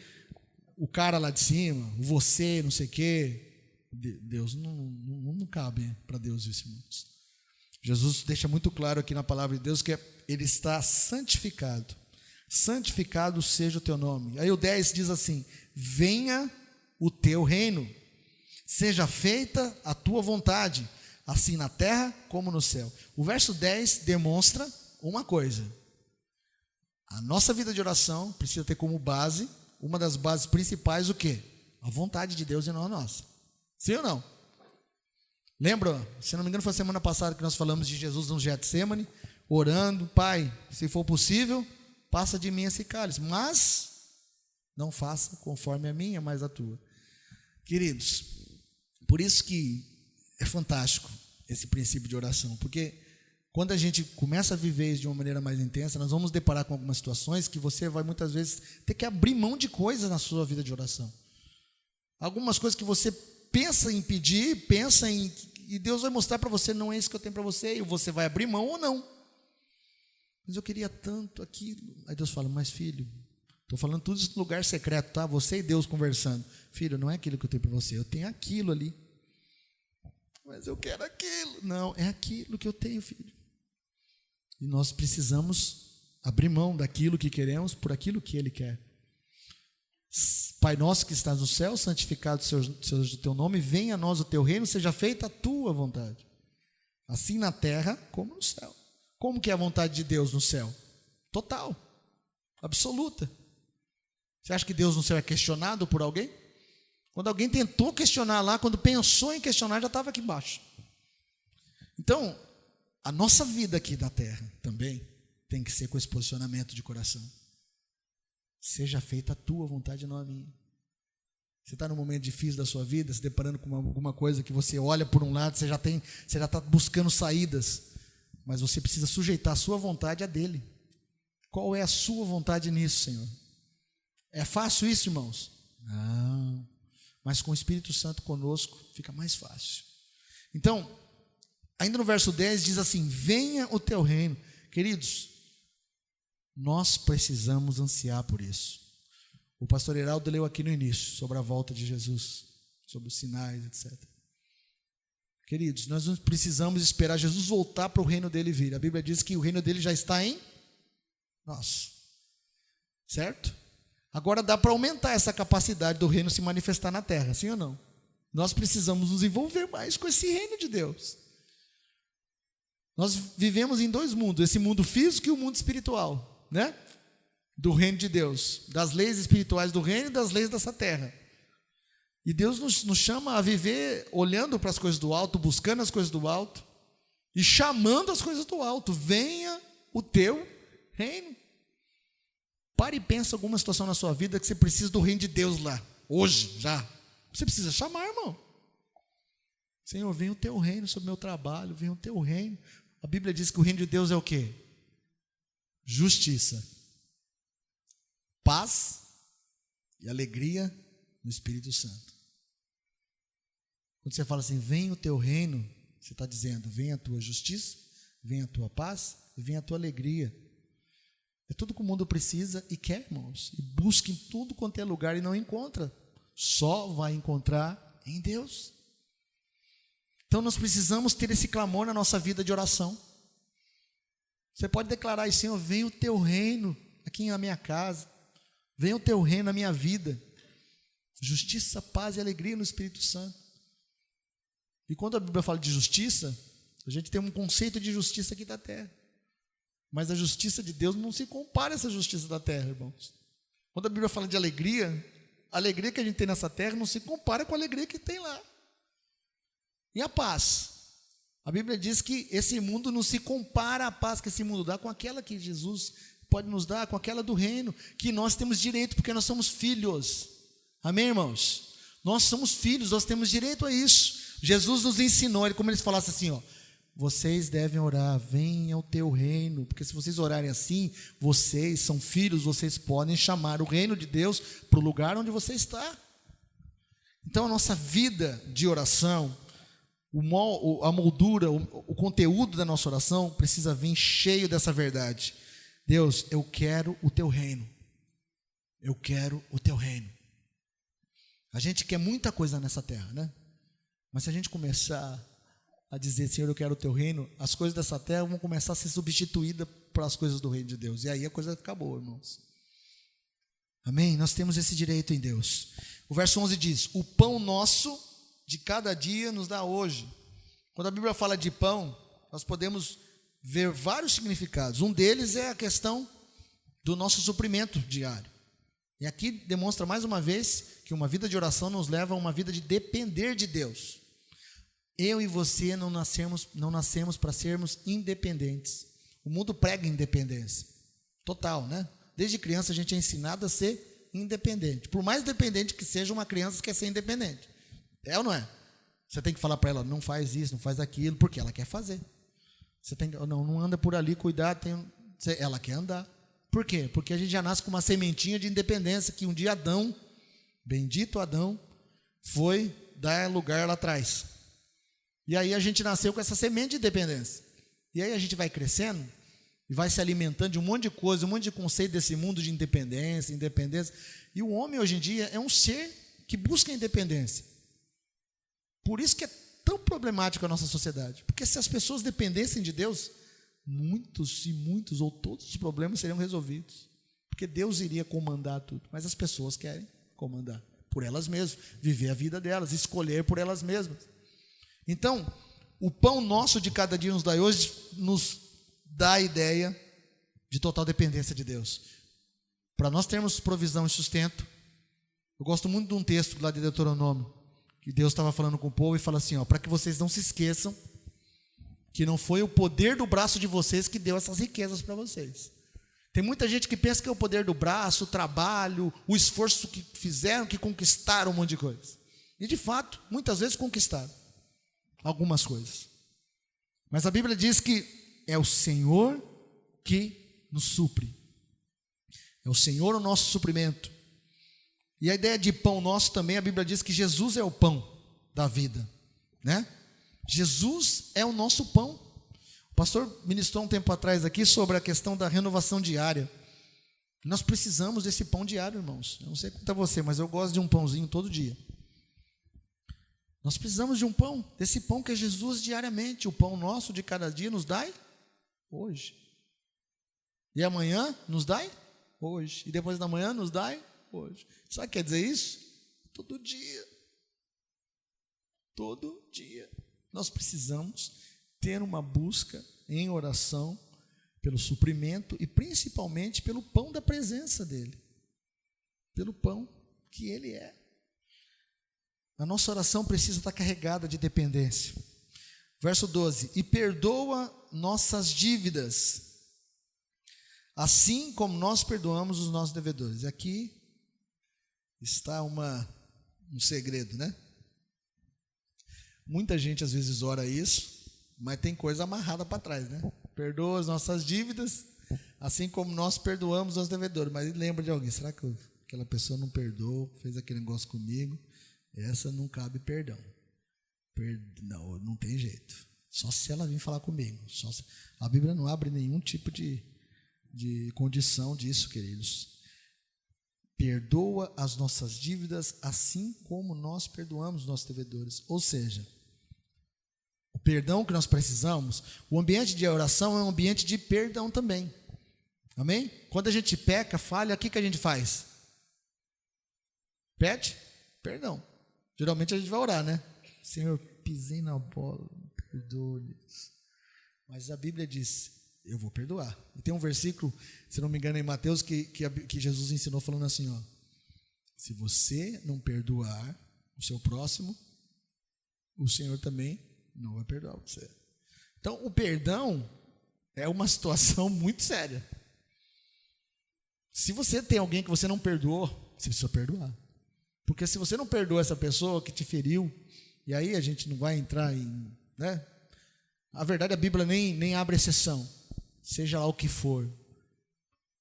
o cara lá de cima, você, não sei o quê. Deus não cabe para Deus isso, irmãos. Jesus deixa muito claro aqui na palavra de Deus que Ele está santificado. Santificado seja o teu nome. Aí o 10 diz assim: venha o teu reino, seja feita a tua vontade, assim na terra como no céu. O verso 10 demonstra uma coisa: a nossa vida de oração precisa ter como base, uma das bases principais, o quê? A vontade de Deus e não a nossa. Sim ou não? Lembra, se não me engano foi a semana passada que nós falamos de Jesus no Getsemane, orando: Pai, se for possível, passa de mim esse cálice, mas não faça conforme a minha, mas a tua. Queridos, por isso que é fantástico esse princípio de oração, porque quando a gente começa a viver isso de uma maneira mais intensa, nós vamos deparar com algumas situações que você vai muitas vezes ter que abrir mão de coisas na sua vida de oração. Algumas coisas que você pensa em pedir, e Deus vai mostrar para você: não é isso que eu tenho para você, e você vai abrir mão ou não. Mas eu queria tanto aquilo. Aí Deus fala: mas filho, estou falando tudo isso no lugar secreto, tá? Você e Deus conversando. Filho, não é aquilo que eu tenho para você, eu tenho aquilo ali. Mas eu quero aquilo. Não, é aquilo que eu tenho, filho. E nós precisamos abrir mão daquilo que queremos por aquilo que Ele quer. Pai nosso que estás no céu, santificado seja o teu nome, venha a nós o teu reino, seja feita a tua vontade, assim na terra como no céu. Como que é a vontade de Deus no céu? total, absoluta. Você acha que Deus não será questionado por alguém? Quando alguém tentou questionar lá, quando pensou em questionar, já estava aqui embaixo. Então, a nossa vida aqui na terra também tem que ser com esse posicionamento de coração. Seja feita a tua vontade, não a minha. Você está num momento difícil da sua vida, se deparando com alguma coisa que você olha por um lado, você já está buscando saídas, mas você precisa sujeitar a sua vontade à dele. Qual é a sua vontade nisso, Senhor? É fácil isso, irmãos? Não. Mas com o Espírito Santo conosco fica mais fácil. Então, ainda no verso 10 diz assim: venha o teu reino. Queridos, nós precisamos ansiar por isso. O pastor Heraldo leu aqui no início sobre a volta de Jesus, sobre os sinais, etc. Queridos, nós não precisamos esperar Jesus voltar para o reino dele vir. A Bíblia diz que o reino dele já está em nós, certo? Agora dá para aumentar essa capacidade do reino se manifestar na terra, sim ou não? Nós precisamos nos envolver mais com esse reino de Deus. Nós vivemos em dois mundos, esse mundo físico e o mundo espiritual, né? Do reino de Deus, das leis espirituais do reino e das leis dessa terra. E Deus nos chama a viver olhando para as coisas do alto, buscando as coisas do alto e chamando as coisas do alto. Venha o teu reino. Pare e pensa alguma situação na sua vida que você precisa do reino de Deus lá, hoje, já. Você precisa chamar, irmão. Senhor, venha o teu reino sobre o meu trabalho, venha o teu reino. A Bíblia diz que o reino de Deus é o quê? Justiça, paz e alegria no Espírito Santo. Quando você fala assim, vem o teu reino, você está dizendo, vem a tua justiça, vem a tua paz e vem a tua alegria. É tudo que o mundo precisa e quer, irmãos. E busca em tudo quanto é lugar e não encontra. Só vai encontrar em Deus. Então nós precisamos ter esse clamor na nossa vida de oração. Você pode declarar assim, Senhor, vem o teu reino aqui na minha casa. Vem o teu reino na minha vida. Justiça, paz e alegria no Espírito Santo. E quando a Bíblia fala de justiça, a gente tem um conceito de justiça aqui da terra. Mas a justiça de Deus não se compara a essa justiça da terra, irmãos. Quando a Bíblia fala de alegria, a alegria que a gente tem nessa terra não se compara com a alegria que tem lá. E a paz? A Bíblia diz que esse mundo não se compara à paz que esse mundo dá com aquela que Jesus pode nos dar, com aquela do reino, que nós temos direito, porque nós somos filhos. Amém, irmãos? Nós somos filhos, nós temos direito a isso. Jesus nos ensinou, como ele falasse assim, ó, vocês devem orar, venha o teu reino, porque se vocês orarem assim, vocês são filhos, vocês podem chamar o reino de Deus para o lugar onde você está. Então a nossa vida de oração, a moldura, o conteúdo da nossa oração precisa vir cheio dessa verdade. Deus, eu quero o teu reino, eu quero o teu reino. A gente quer muita coisa nessa terra, né? Mas se a gente começar a dizer, Senhor, eu quero o teu reino, as coisas dessa terra vão começar a ser substituídas pelas coisas do reino de Deus, e aí a coisa vai ficar boa, irmãos. Amém? Nós temos esse direito em Deus. O verso 11 diz, o pão nosso de cada dia nos dá hoje. Quando a Bíblia fala de pão, nós podemos ver vários significados. Um deles é a questão do nosso suprimento diário. E aqui demonstra mais uma vez que uma vida de oração nos leva a uma vida de depender de Deus. Eu e você não nascemos para sermos independentes. O mundo prega independência. Total, né? Desde criança a gente é ensinado a ser independente. Por mais dependente que seja, uma criança quer ser independente. É ou não é? Você tem que falar para ela, não faz isso, não faz aquilo, porque ela quer fazer. Você tem que, não anda por ali, cuidado, ela quer andar. Por quê? Porque a gente já nasce com uma sementinha de independência, que um dia Adão, bendito Adão, foi dar lugar lá atrás. E aí a gente nasceu com essa semente de independência. E aí a gente vai crescendo e vai se alimentando de um monte de coisa, um monte de conceito desse mundo de independência. E o homem hoje em dia é um ser que busca a independência. Por isso que é tão problemático a nossa sociedade. Porque se as pessoas dependessem de Deus, muitos ou todos os problemas seriam resolvidos. Porque Deus iria comandar tudo. Mas as pessoas querem comandar por elas mesmas, viver a vida delas, escolher por elas mesmas. Então, o pão nosso de cada dia nos dá hoje, nos dá a ideia de total dependência de Deus. Para nós termos provisão e sustento, eu gosto muito de um texto lá de Deuteronômio, que Deus estava falando com o povo e fala assim, para que vocês não se esqueçam que não foi o poder do braço de vocês que deu essas riquezas para vocês. Tem muita gente que pensa que é o poder do braço, o trabalho, o esforço que fizeram, que conquistaram um monte de coisa. E de fato, muitas vezes conquistaram algumas coisas. Mas a Bíblia diz que é o Senhor que nos supre. É o Senhor o nosso suprimento. E a ideia de pão nosso também, a Bíblia diz que Jesus é o pão da vida, né? Jesus é o nosso pão. O pastor ministrou um tempo atrás aqui sobre a questão da renovação diária. Nós precisamos desse pão diário, irmãos. Eu não sei quanto a você, mas eu gosto de um pãozinho todo dia. Nós precisamos de um pão, desse pão que é Jesus diariamente. O pão nosso de cada dia nos dai hoje. E amanhã nos dai hoje. E depois da manhã nos dai hoje. Sabe o que quer dizer isso? Todo dia. Todo dia. Nós precisamos ter uma busca em oração pelo suprimento e principalmente pelo pão da presença dele. Pelo pão que ele é. A nossa oração precisa estar carregada de dependência. Verso 12: e perdoa nossas dívidas, assim como nós perdoamos os nossos devedores. Aqui está um segredo, né? Muita gente às vezes ora isso, mas tem coisa amarrada para trás, né? Perdoa as nossas dívidas, assim como nós perdoamos os devedores. Mas lembra de alguém, será que aquela pessoa não perdoou, fez aquele negócio comigo? Essa não cabe perdão. Não tem jeito. Só se ela vir falar comigo. A Bíblia não abre nenhum tipo de condição disso, queridos. Perdoa as nossas dívidas, assim como nós perdoamos os nossos devedores. Ou seja, o perdão que nós precisamos, o ambiente de oração é um ambiente de perdão também. Amém? Quando a gente peca, falha, o que a gente faz? Pede perdão. Geralmente a gente vai orar, né? Senhor, pisei na bola, perdoe-lhes. Mas a Bíblia diz, eu vou perdoar. E tem um versículo, se não me engano, em Mateus, que Jesus ensinou falando assim, se você não perdoar o seu próximo, o Senhor também não vai perdoar você. Então, o perdão é uma situação muito séria. Se você tem alguém que você não perdoou, você precisa perdoar. Porque se você não perdoa essa pessoa que te feriu, e aí a gente não vai entrar em, né? A verdade, a Bíblia nem abre exceção. Seja lá o que for,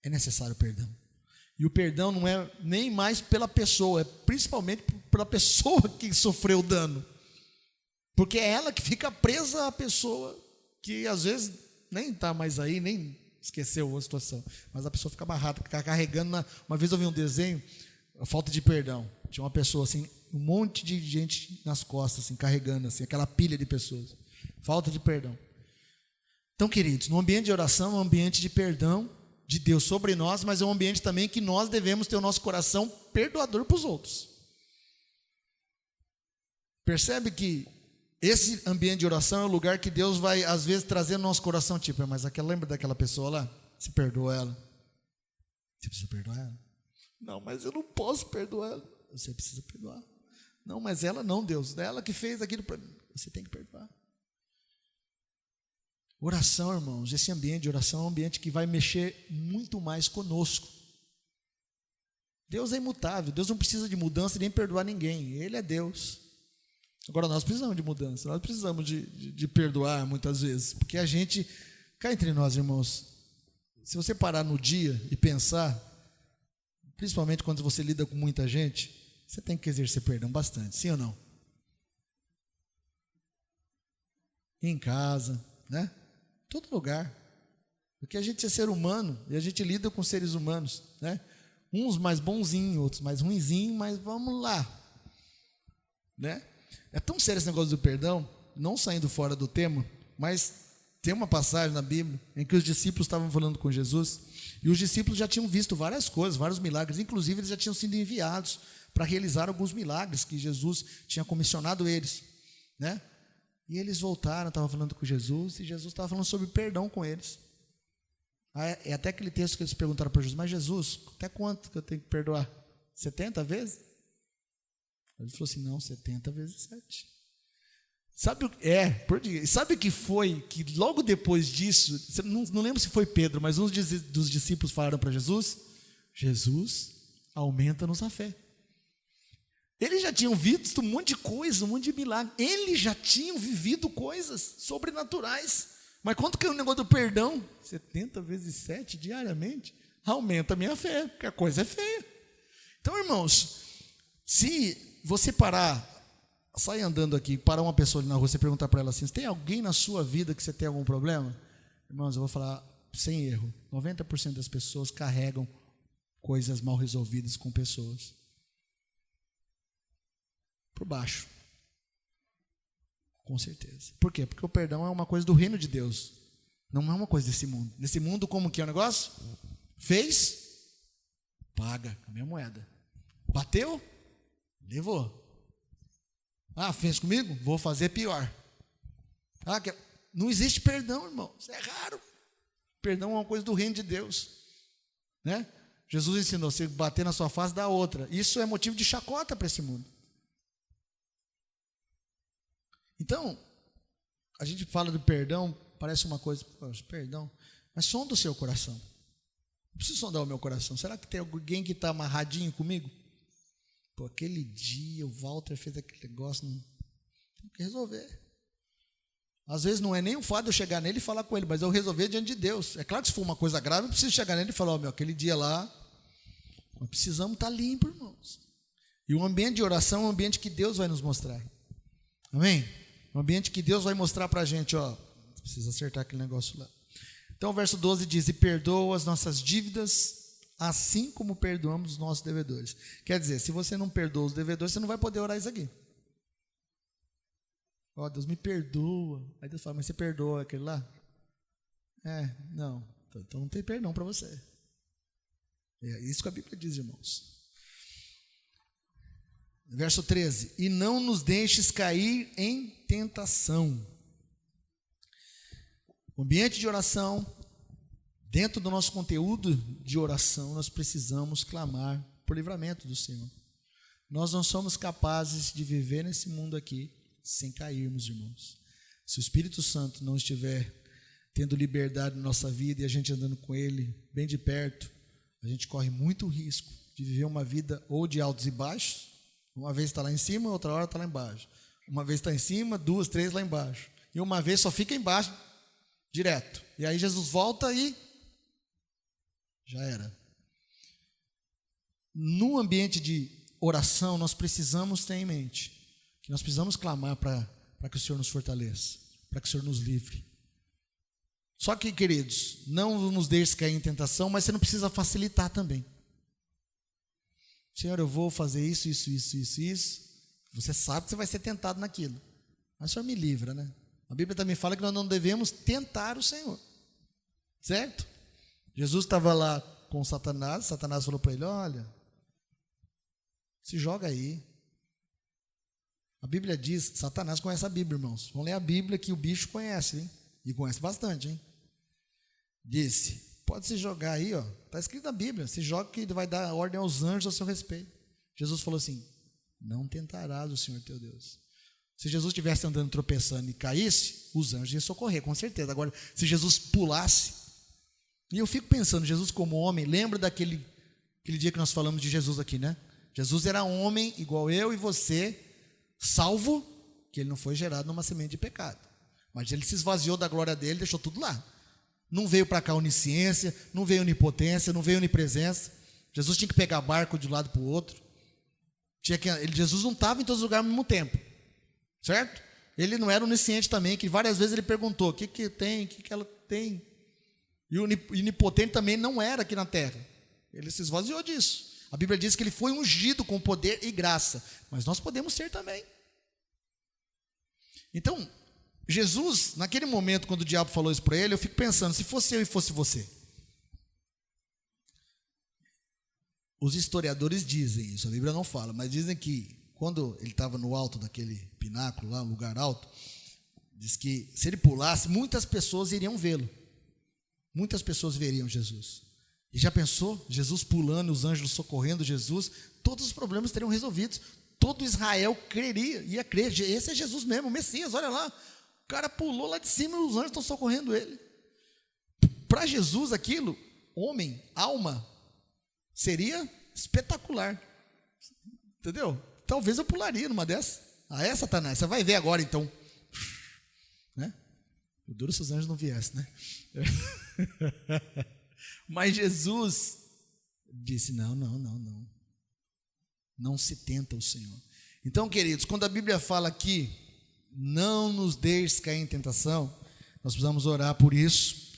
é necessário perdão. E o perdão não é nem mais pela pessoa, é principalmente pela pessoa que sofreu o dano. Porque é ela que fica presa à pessoa que às vezes nem está mais aí, nem esqueceu a situação. Mas a pessoa fica amarrada, fica carregando. Uma vez eu vi um desenho, a falta de perdão. Tinha uma pessoa assim, um monte de gente nas costas, assim, carregando assim, aquela pilha de pessoas. Falta de perdão. Então, queridos, no ambiente de oração é um ambiente de perdão de Deus sobre nós, mas é um ambiente também que nós devemos ter o nosso coração perdoador para os outros. Percebe que esse ambiente de oração é o lugar que Deus vai, às vezes, trazer no nosso coração, tipo, mas lembra daquela pessoa lá? Você perdoa ela? Você precisa perdoar ela? Não, mas eu não posso perdoar ela. Você precisa perdoar. Não, mas ela não, Deus. É ela que fez aquilo para mim. Você tem que perdoar. Oração, irmãos, esse ambiente de oração é um ambiente que vai mexer muito mais conosco. Deus é imutável, Deus não precisa de mudança nem perdoar ninguém, Ele é Deus. Agora nós precisamos de mudança, nós precisamos de perdoar muitas vezes, porque a gente, cá entre nós, irmãos, se você parar no dia e pensar, principalmente quando você lida com muita gente, você tem que exercer perdão bastante, sim ou não? Em casa, né? Todo lugar, porque a gente é ser humano e a gente lida com seres humanos, né? Uns mais bonzinhos, outros mais ruinzinhos, mas vamos lá, né? É tão sério esse negócio do perdão, não saindo fora do tema, mas tem uma passagem na Bíblia em que os discípulos estavam falando com Jesus e os discípulos já tinham visto várias coisas, vários milagres, inclusive eles já tinham sido enviados para realizar alguns milagres que Jesus tinha comissionado eles, né? E eles voltaram, estavam falando com Jesus, e Jesus estava falando sobre perdão com eles. É até aquele texto que eles perguntaram para Jesus, mas Jesus, até quanto que eu tenho que perdoar? 70 vezes? Ele falou assim, não, 70 vezes 7. Sabe o que foi que logo depois disso, não lembro se foi Pedro, mas um dos discípulos falaram para Jesus, Jesus, aumenta-nos a fé. Eles já tinham visto um monte de coisa, um monte de milagre. Eles já tinham vivido coisas sobrenaturais. Mas quando caiu o negócio do perdão, 70 vezes 7 diariamente, aumenta a minha fé, porque a coisa é feia. Então, irmãos, se você sair andando aqui, parar uma pessoa ali na rua, você perguntar para ela assim, tem alguém na sua vida que você tem algum problema? Irmãos, eu vou falar sem erro, 90% das pessoas carregam coisas mal resolvidas com pessoas. Por baixo. Com certeza. Por quê? Porque o perdão é uma coisa do reino de Deus. Não é uma coisa desse mundo. Nesse mundo, como que é o negócio? Fez, paga a minha moeda. Bateu, levou. Fez comigo? Vou fazer pior. Não existe perdão, irmão. Isso é raro. Perdão é uma coisa do reino de Deus. Né? Jesus ensinou, se bater na sua face, dá outra. Isso é motivo de chacota para esse mundo. Então, a gente fala do perdão, parece uma coisa, perdão, mas sonda o seu coração. Não preciso sondar o meu coração. Será que tem alguém que está amarradinho comigo? Aquele dia o Walter fez aquele negócio, não tem que resolver. Às vezes não é nem o fato de eu chegar nele e falar com ele, mas eu resolver diante de Deus. É claro que se for uma coisa grave, eu preciso chegar nele e falar, aquele dia lá, nós precisamos estar limpo, irmãos. E o ambiente de oração é um ambiente que Deus vai nos mostrar. Amém? Um ambiente que Deus vai mostrar para a gente, precisa acertar aquele negócio lá. Então o verso 12 diz, e perdoa as nossas dívidas, assim como perdoamos os nossos devedores. Quer dizer, se você não perdoa os devedores, você não vai poder orar isso aqui. Deus me perdoa. Aí Deus fala, mas você perdoa aquele lá? Não. Então não tem perdão para você. É isso que a Bíblia diz, irmãos. Verso 13, e não nos deixes cair em tentação. O ambiente de oração, dentro do nosso conteúdo de oração, nós precisamos clamar por livramento do Senhor. Nós não somos capazes de viver nesse mundo aqui sem cairmos, irmãos. Se o Espírito Santo não estiver tendo liberdade na nossa vida e a gente andando com Ele bem de perto, a gente corre muito risco de viver uma vida ou de altos e baixos. Uma vez está lá em cima, outra hora está lá embaixo. Uma vez está em cima, 2, 3 lá embaixo. E uma vez só fica embaixo, direto. E aí Jesus volta e já era. No ambiente de oração, nós precisamos ter em mente que nós precisamos clamar para que o Senhor nos fortaleça, para que o Senhor nos livre. Só que, queridos, não nos deixe cair em tentação, mas você não precisa facilitar também. Senhor, eu vou fazer isso. Você sabe que você vai ser tentado naquilo. Mas o Senhor me livra, né? A Bíblia também fala que nós não devemos tentar o Senhor. Certo? Jesus estava lá com Satanás falou para ele, olha, se joga aí. A Bíblia diz, Satanás conhece a Bíblia, irmãos. Vamos ler a Bíblia que o bicho conhece, hein? E conhece bastante, hein? Disse, pode se jogar aí, está escrito na Bíblia, se joga que ele vai dar ordem aos anjos a seu respeito. Jesus falou assim, não tentarás o Senhor teu Deus. Se Jesus estivesse andando tropeçando e caísse, os anjos iam socorrer, com certeza. Agora, se Jesus pulasse, e eu fico pensando, Jesus como homem, lembra daquele dia que nós falamos de Jesus aqui, né? Jesus era homem igual eu e você, salvo que ele não foi gerado numa semente de pecado. Mas ele se esvaziou da glória dele, deixou tudo lá. Não veio para cá onisciência, não veio onipotência, não veio onipresença. Jesus tinha que pegar barco de um lado para o outro. Jesus não estava em todos os lugares ao mesmo tempo. Certo? Ele não era onisciente também, que várias vezes ele perguntou, o que tem, o que ela tem? E o onipotente também não era aqui na terra. Ele se esvaziou disso. A Bíblia diz que ele foi ungido com poder e graça. Mas nós podemos ser também. Então, Jesus, naquele momento, quando o diabo falou isso para ele, eu fico pensando, se fosse eu e fosse você. Os historiadores dizem isso, a Bíblia não fala, mas dizem que quando ele estava no alto daquele pináculo lá, um lugar alto, diz que se ele pulasse, muitas pessoas iriam vê-lo. muitas pessoas veriam Jesus. E já pensou? Jesus pulando, os anjos socorrendo Jesus, todos os problemas seriam resolvidos. Todo Israel creria, ia crer, esse é Jesus mesmo, o Messias, olha lá. O cara pulou lá de cima e os anjos estão socorrendo ele. Para Jesus aquilo, homem, alma, seria espetacular. Entendeu? Talvez eu pularia numa dessas. Satanás, você vai ver agora então. Né? O duro se os anjos não viessem, né? Mas Jesus disse, não. Não se tenta o Senhor. Então, queridos, quando a Bíblia fala aqui, não nos deixes cair em tentação, nós precisamos orar por isso,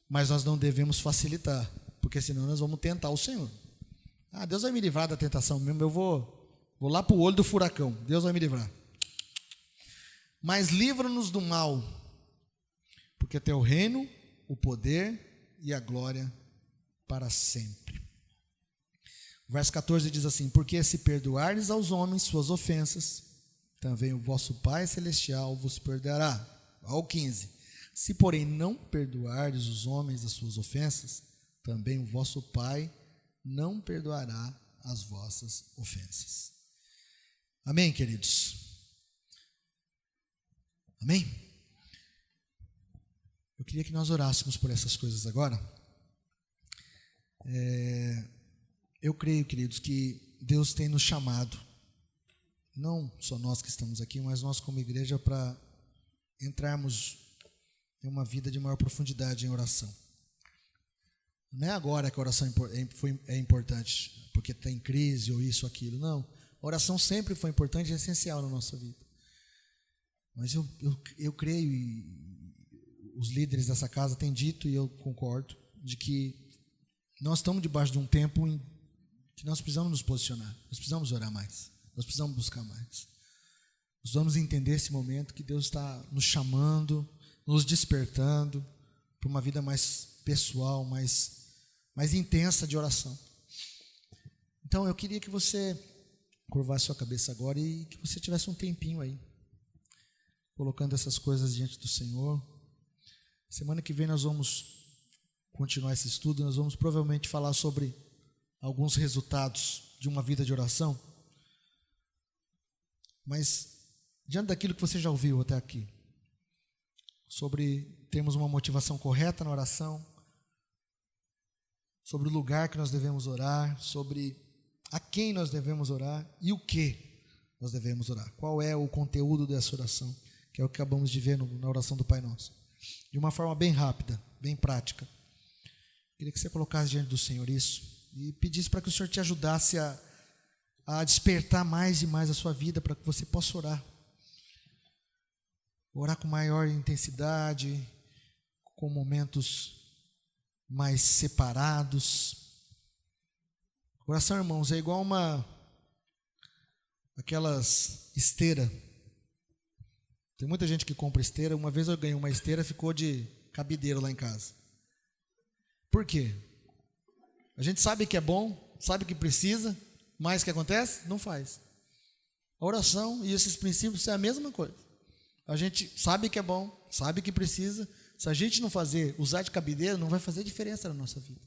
mas nós não devemos facilitar, porque senão nós vamos tentar o Senhor. Deus vai me livrar da tentação mesmo, eu vou lá para o olho do furacão, Deus vai me livrar. Mas livra-nos do mal, porque teu reino, o poder e a glória para sempre. O verso 14 diz assim: porque se perdoardes aos homens suas ofensas, também o vosso Pai Celestial vos perdoará. Ao 15: se porém não perdoardes os homens as suas ofensas, também o vosso Pai não perdoará as vossas ofensas. Amém, queridos? Amém? Eu queria que nós orássemos por essas coisas agora. Eu creio, queridos, que Deus tem nos chamado, não só nós que estamos aqui, mas nós como igreja, para entrarmos em uma vida de maior profundidade em oração. Não é agora que a oração é importante, porque está em crise ou isso ou aquilo. Não, a oração sempre foi importante e essencial na nossa vida. Mas eu creio, e os líderes dessa casa têm dito, e eu concordo, de que nós estamos debaixo de um tempo em que nós precisamos nos posicionar, nós precisamos orar mais, nós precisamos buscar mais. Nós vamos entender esse momento que Deus está nos chamando, nos despertando para uma vida mais pessoal, mais intensa de oração. Então eu queria que você curvasse sua cabeça agora e que você tivesse um tempinho aí, colocando essas coisas diante do Senhor. Semana que vem nós vamos continuar esse estudo, nós vamos provavelmente falar sobre alguns resultados de uma vida de oração. Mas, diante daquilo que você já ouviu até aqui, sobre termos uma motivação correta na oração, sobre o lugar que nós devemos orar, sobre a quem nós devemos orar e o que nós devemos orar. Qual é o conteúdo dessa oração, que é o que acabamos de ver na oração do Pai Nosso. De uma forma bem rápida, bem prática. Queria que você colocasse diante do Senhor isso e pedisse para que o Senhor te ajudasse a despertar mais e mais a sua vida, para que você possa orar. Orar com maior intensidade, com momentos mais separados. Oração, irmãos, é igual aquelas esteira. Tem muita gente que compra esteira. Uma vez eu ganhei uma esteira, ficou de cabideiro lá em casa. Por quê? A gente sabe que é bom, sabe que precisa, mas o que acontece? Não faz. A oração e esses princípios é a mesma coisa. A gente sabe que é bom, sabe que precisa. Se a gente não fazer, usar de cabideiro, não vai fazer diferença na nossa vida.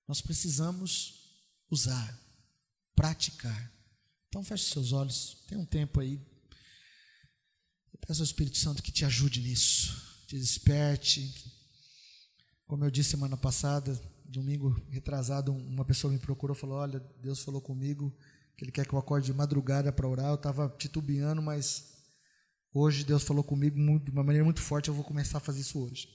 Nós precisamos usar, praticar. Então feche seus olhos, tem um tempo aí. Eu peço ao Espírito Santo que te ajude nisso, te desperte. Como eu disse semana passada, domingo retrasado, uma pessoa me procurou e falou: olha, Deus falou comigo que Ele quer que eu acorde de madrugada para orar. Eu estava titubeando, mas hoje Deus falou comigo de uma maneira muito forte, eu vou começar a fazer isso hoje.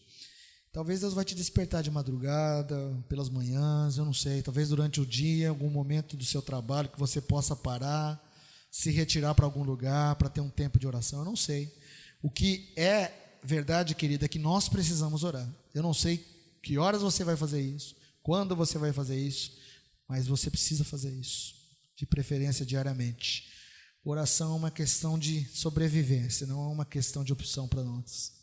Talvez Deus vai te despertar de madrugada, pelas manhãs, eu não sei. Talvez durante o dia, algum momento do seu trabalho, que você possa parar, se retirar para algum lugar, para ter um tempo de oração, eu não sei. O que é verdade, querida, é que nós precisamos orar. Eu não sei que horas você vai fazer isso, quando você vai fazer isso, mas você precisa fazer isso, de preferência diariamente. Oração é uma questão de sobrevivência, não é uma questão de opção para nós.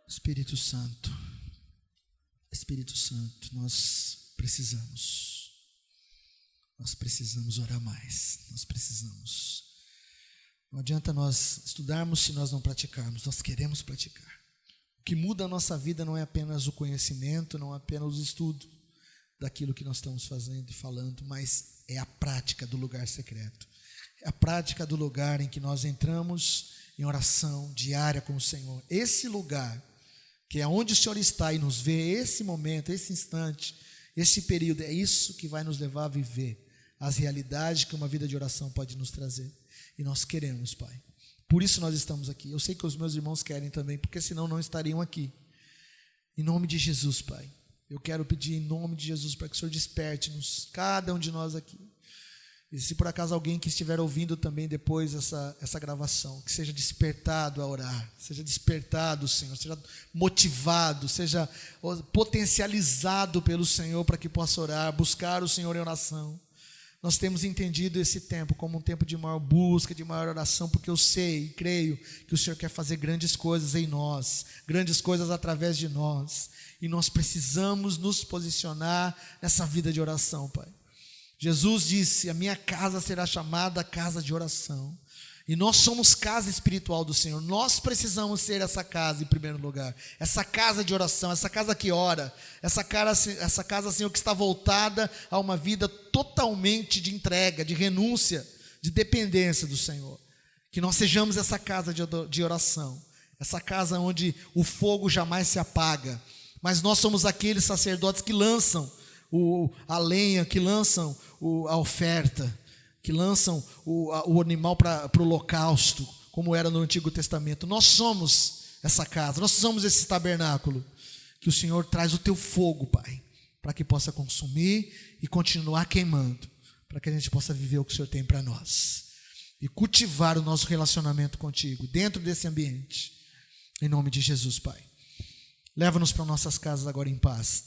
Espírito Santo, nós precisamos orar mais, nós precisamos. Não adianta nós estudarmos se nós não praticarmos, nós queremos praticar. O que muda a nossa vida não é apenas o conhecimento, não é apenas o estudo daquilo que nós estamos fazendo e falando, mas é a prática do lugar secreto. É a prática do lugar em que nós entramos em oração diária com o Senhor. Esse lugar, que é onde o Senhor está e nos vê, esse momento, esse instante, esse período, é isso que vai nos levar a viver as realidades que uma vida de oração pode nos trazer. E nós queremos, Pai. Por isso nós estamos aqui. Eu sei que os meus irmãos querem também, porque senão não estariam aqui. Em nome de Jesus, Pai. Eu quero pedir em nome de Jesus para que o Senhor desperte-nos, cada um de nós aqui. E se por acaso alguém que estiver ouvindo também depois essa gravação, que seja despertado a orar, seja despertado, Senhor, seja motivado, seja potencializado pelo Senhor para que possa orar, buscar o Senhor em oração. Nós temos entendido esse tempo como um tempo de maior busca, de maior oração, porque eu sei e creio que o Senhor quer fazer grandes coisas em nós, grandes coisas através de nós, e nós precisamos nos posicionar nessa vida de oração, Pai. Jesus disse: a minha casa será chamada casa de oração. E nós somos casa espiritual do Senhor. Nós precisamos ser essa casa em primeiro lugar. Essa casa de oração, essa casa que ora. Essa casa, Senhor, que está voltada a uma vida totalmente de entrega, de renúncia, de dependência do Senhor. Que nós sejamos essa casa de oração. Essa casa onde o fogo jamais se apaga. Mas nós somos aqueles sacerdotes que lançam a lenha, que lançam a oferta, que lançam o animal para o holocausto, como era no Antigo Testamento. Nós somos essa casa, nós somos esse tabernáculo, que o Senhor traz o teu fogo, Pai, para que possa consumir e continuar queimando, para que a gente possa viver o que o Senhor tem para nós, e cultivar o nosso relacionamento contigo, dentro desse ambiente, em nome de Jesus, Pai. Leva-nos para nossas casas agora em paz,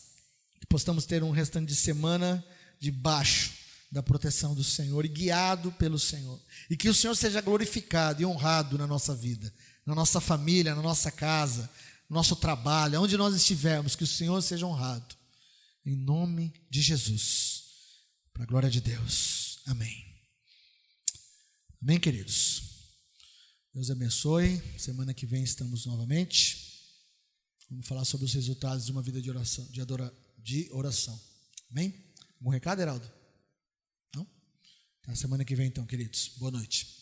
que possamos ter um restante de semana debaixo da proteção do Senhor e guiado pelo Senhor, e que o Senhor seja glorificado e honrado na nossa vida, na nossa família, na nossa casa, no nosso trabalho, onde nós estivermos, que o Senhor seja honrado, em nome de Jesus, para a glória de Deus, amém. Amém, queridos? Deus abençoe. Semana que vem estamos novamente, vamos falar sobre os resultados de uma vida de oração, de oração. Amém? Algum recado, Heraldo? Não? Até a semana que vem então, queridos. Boa noite.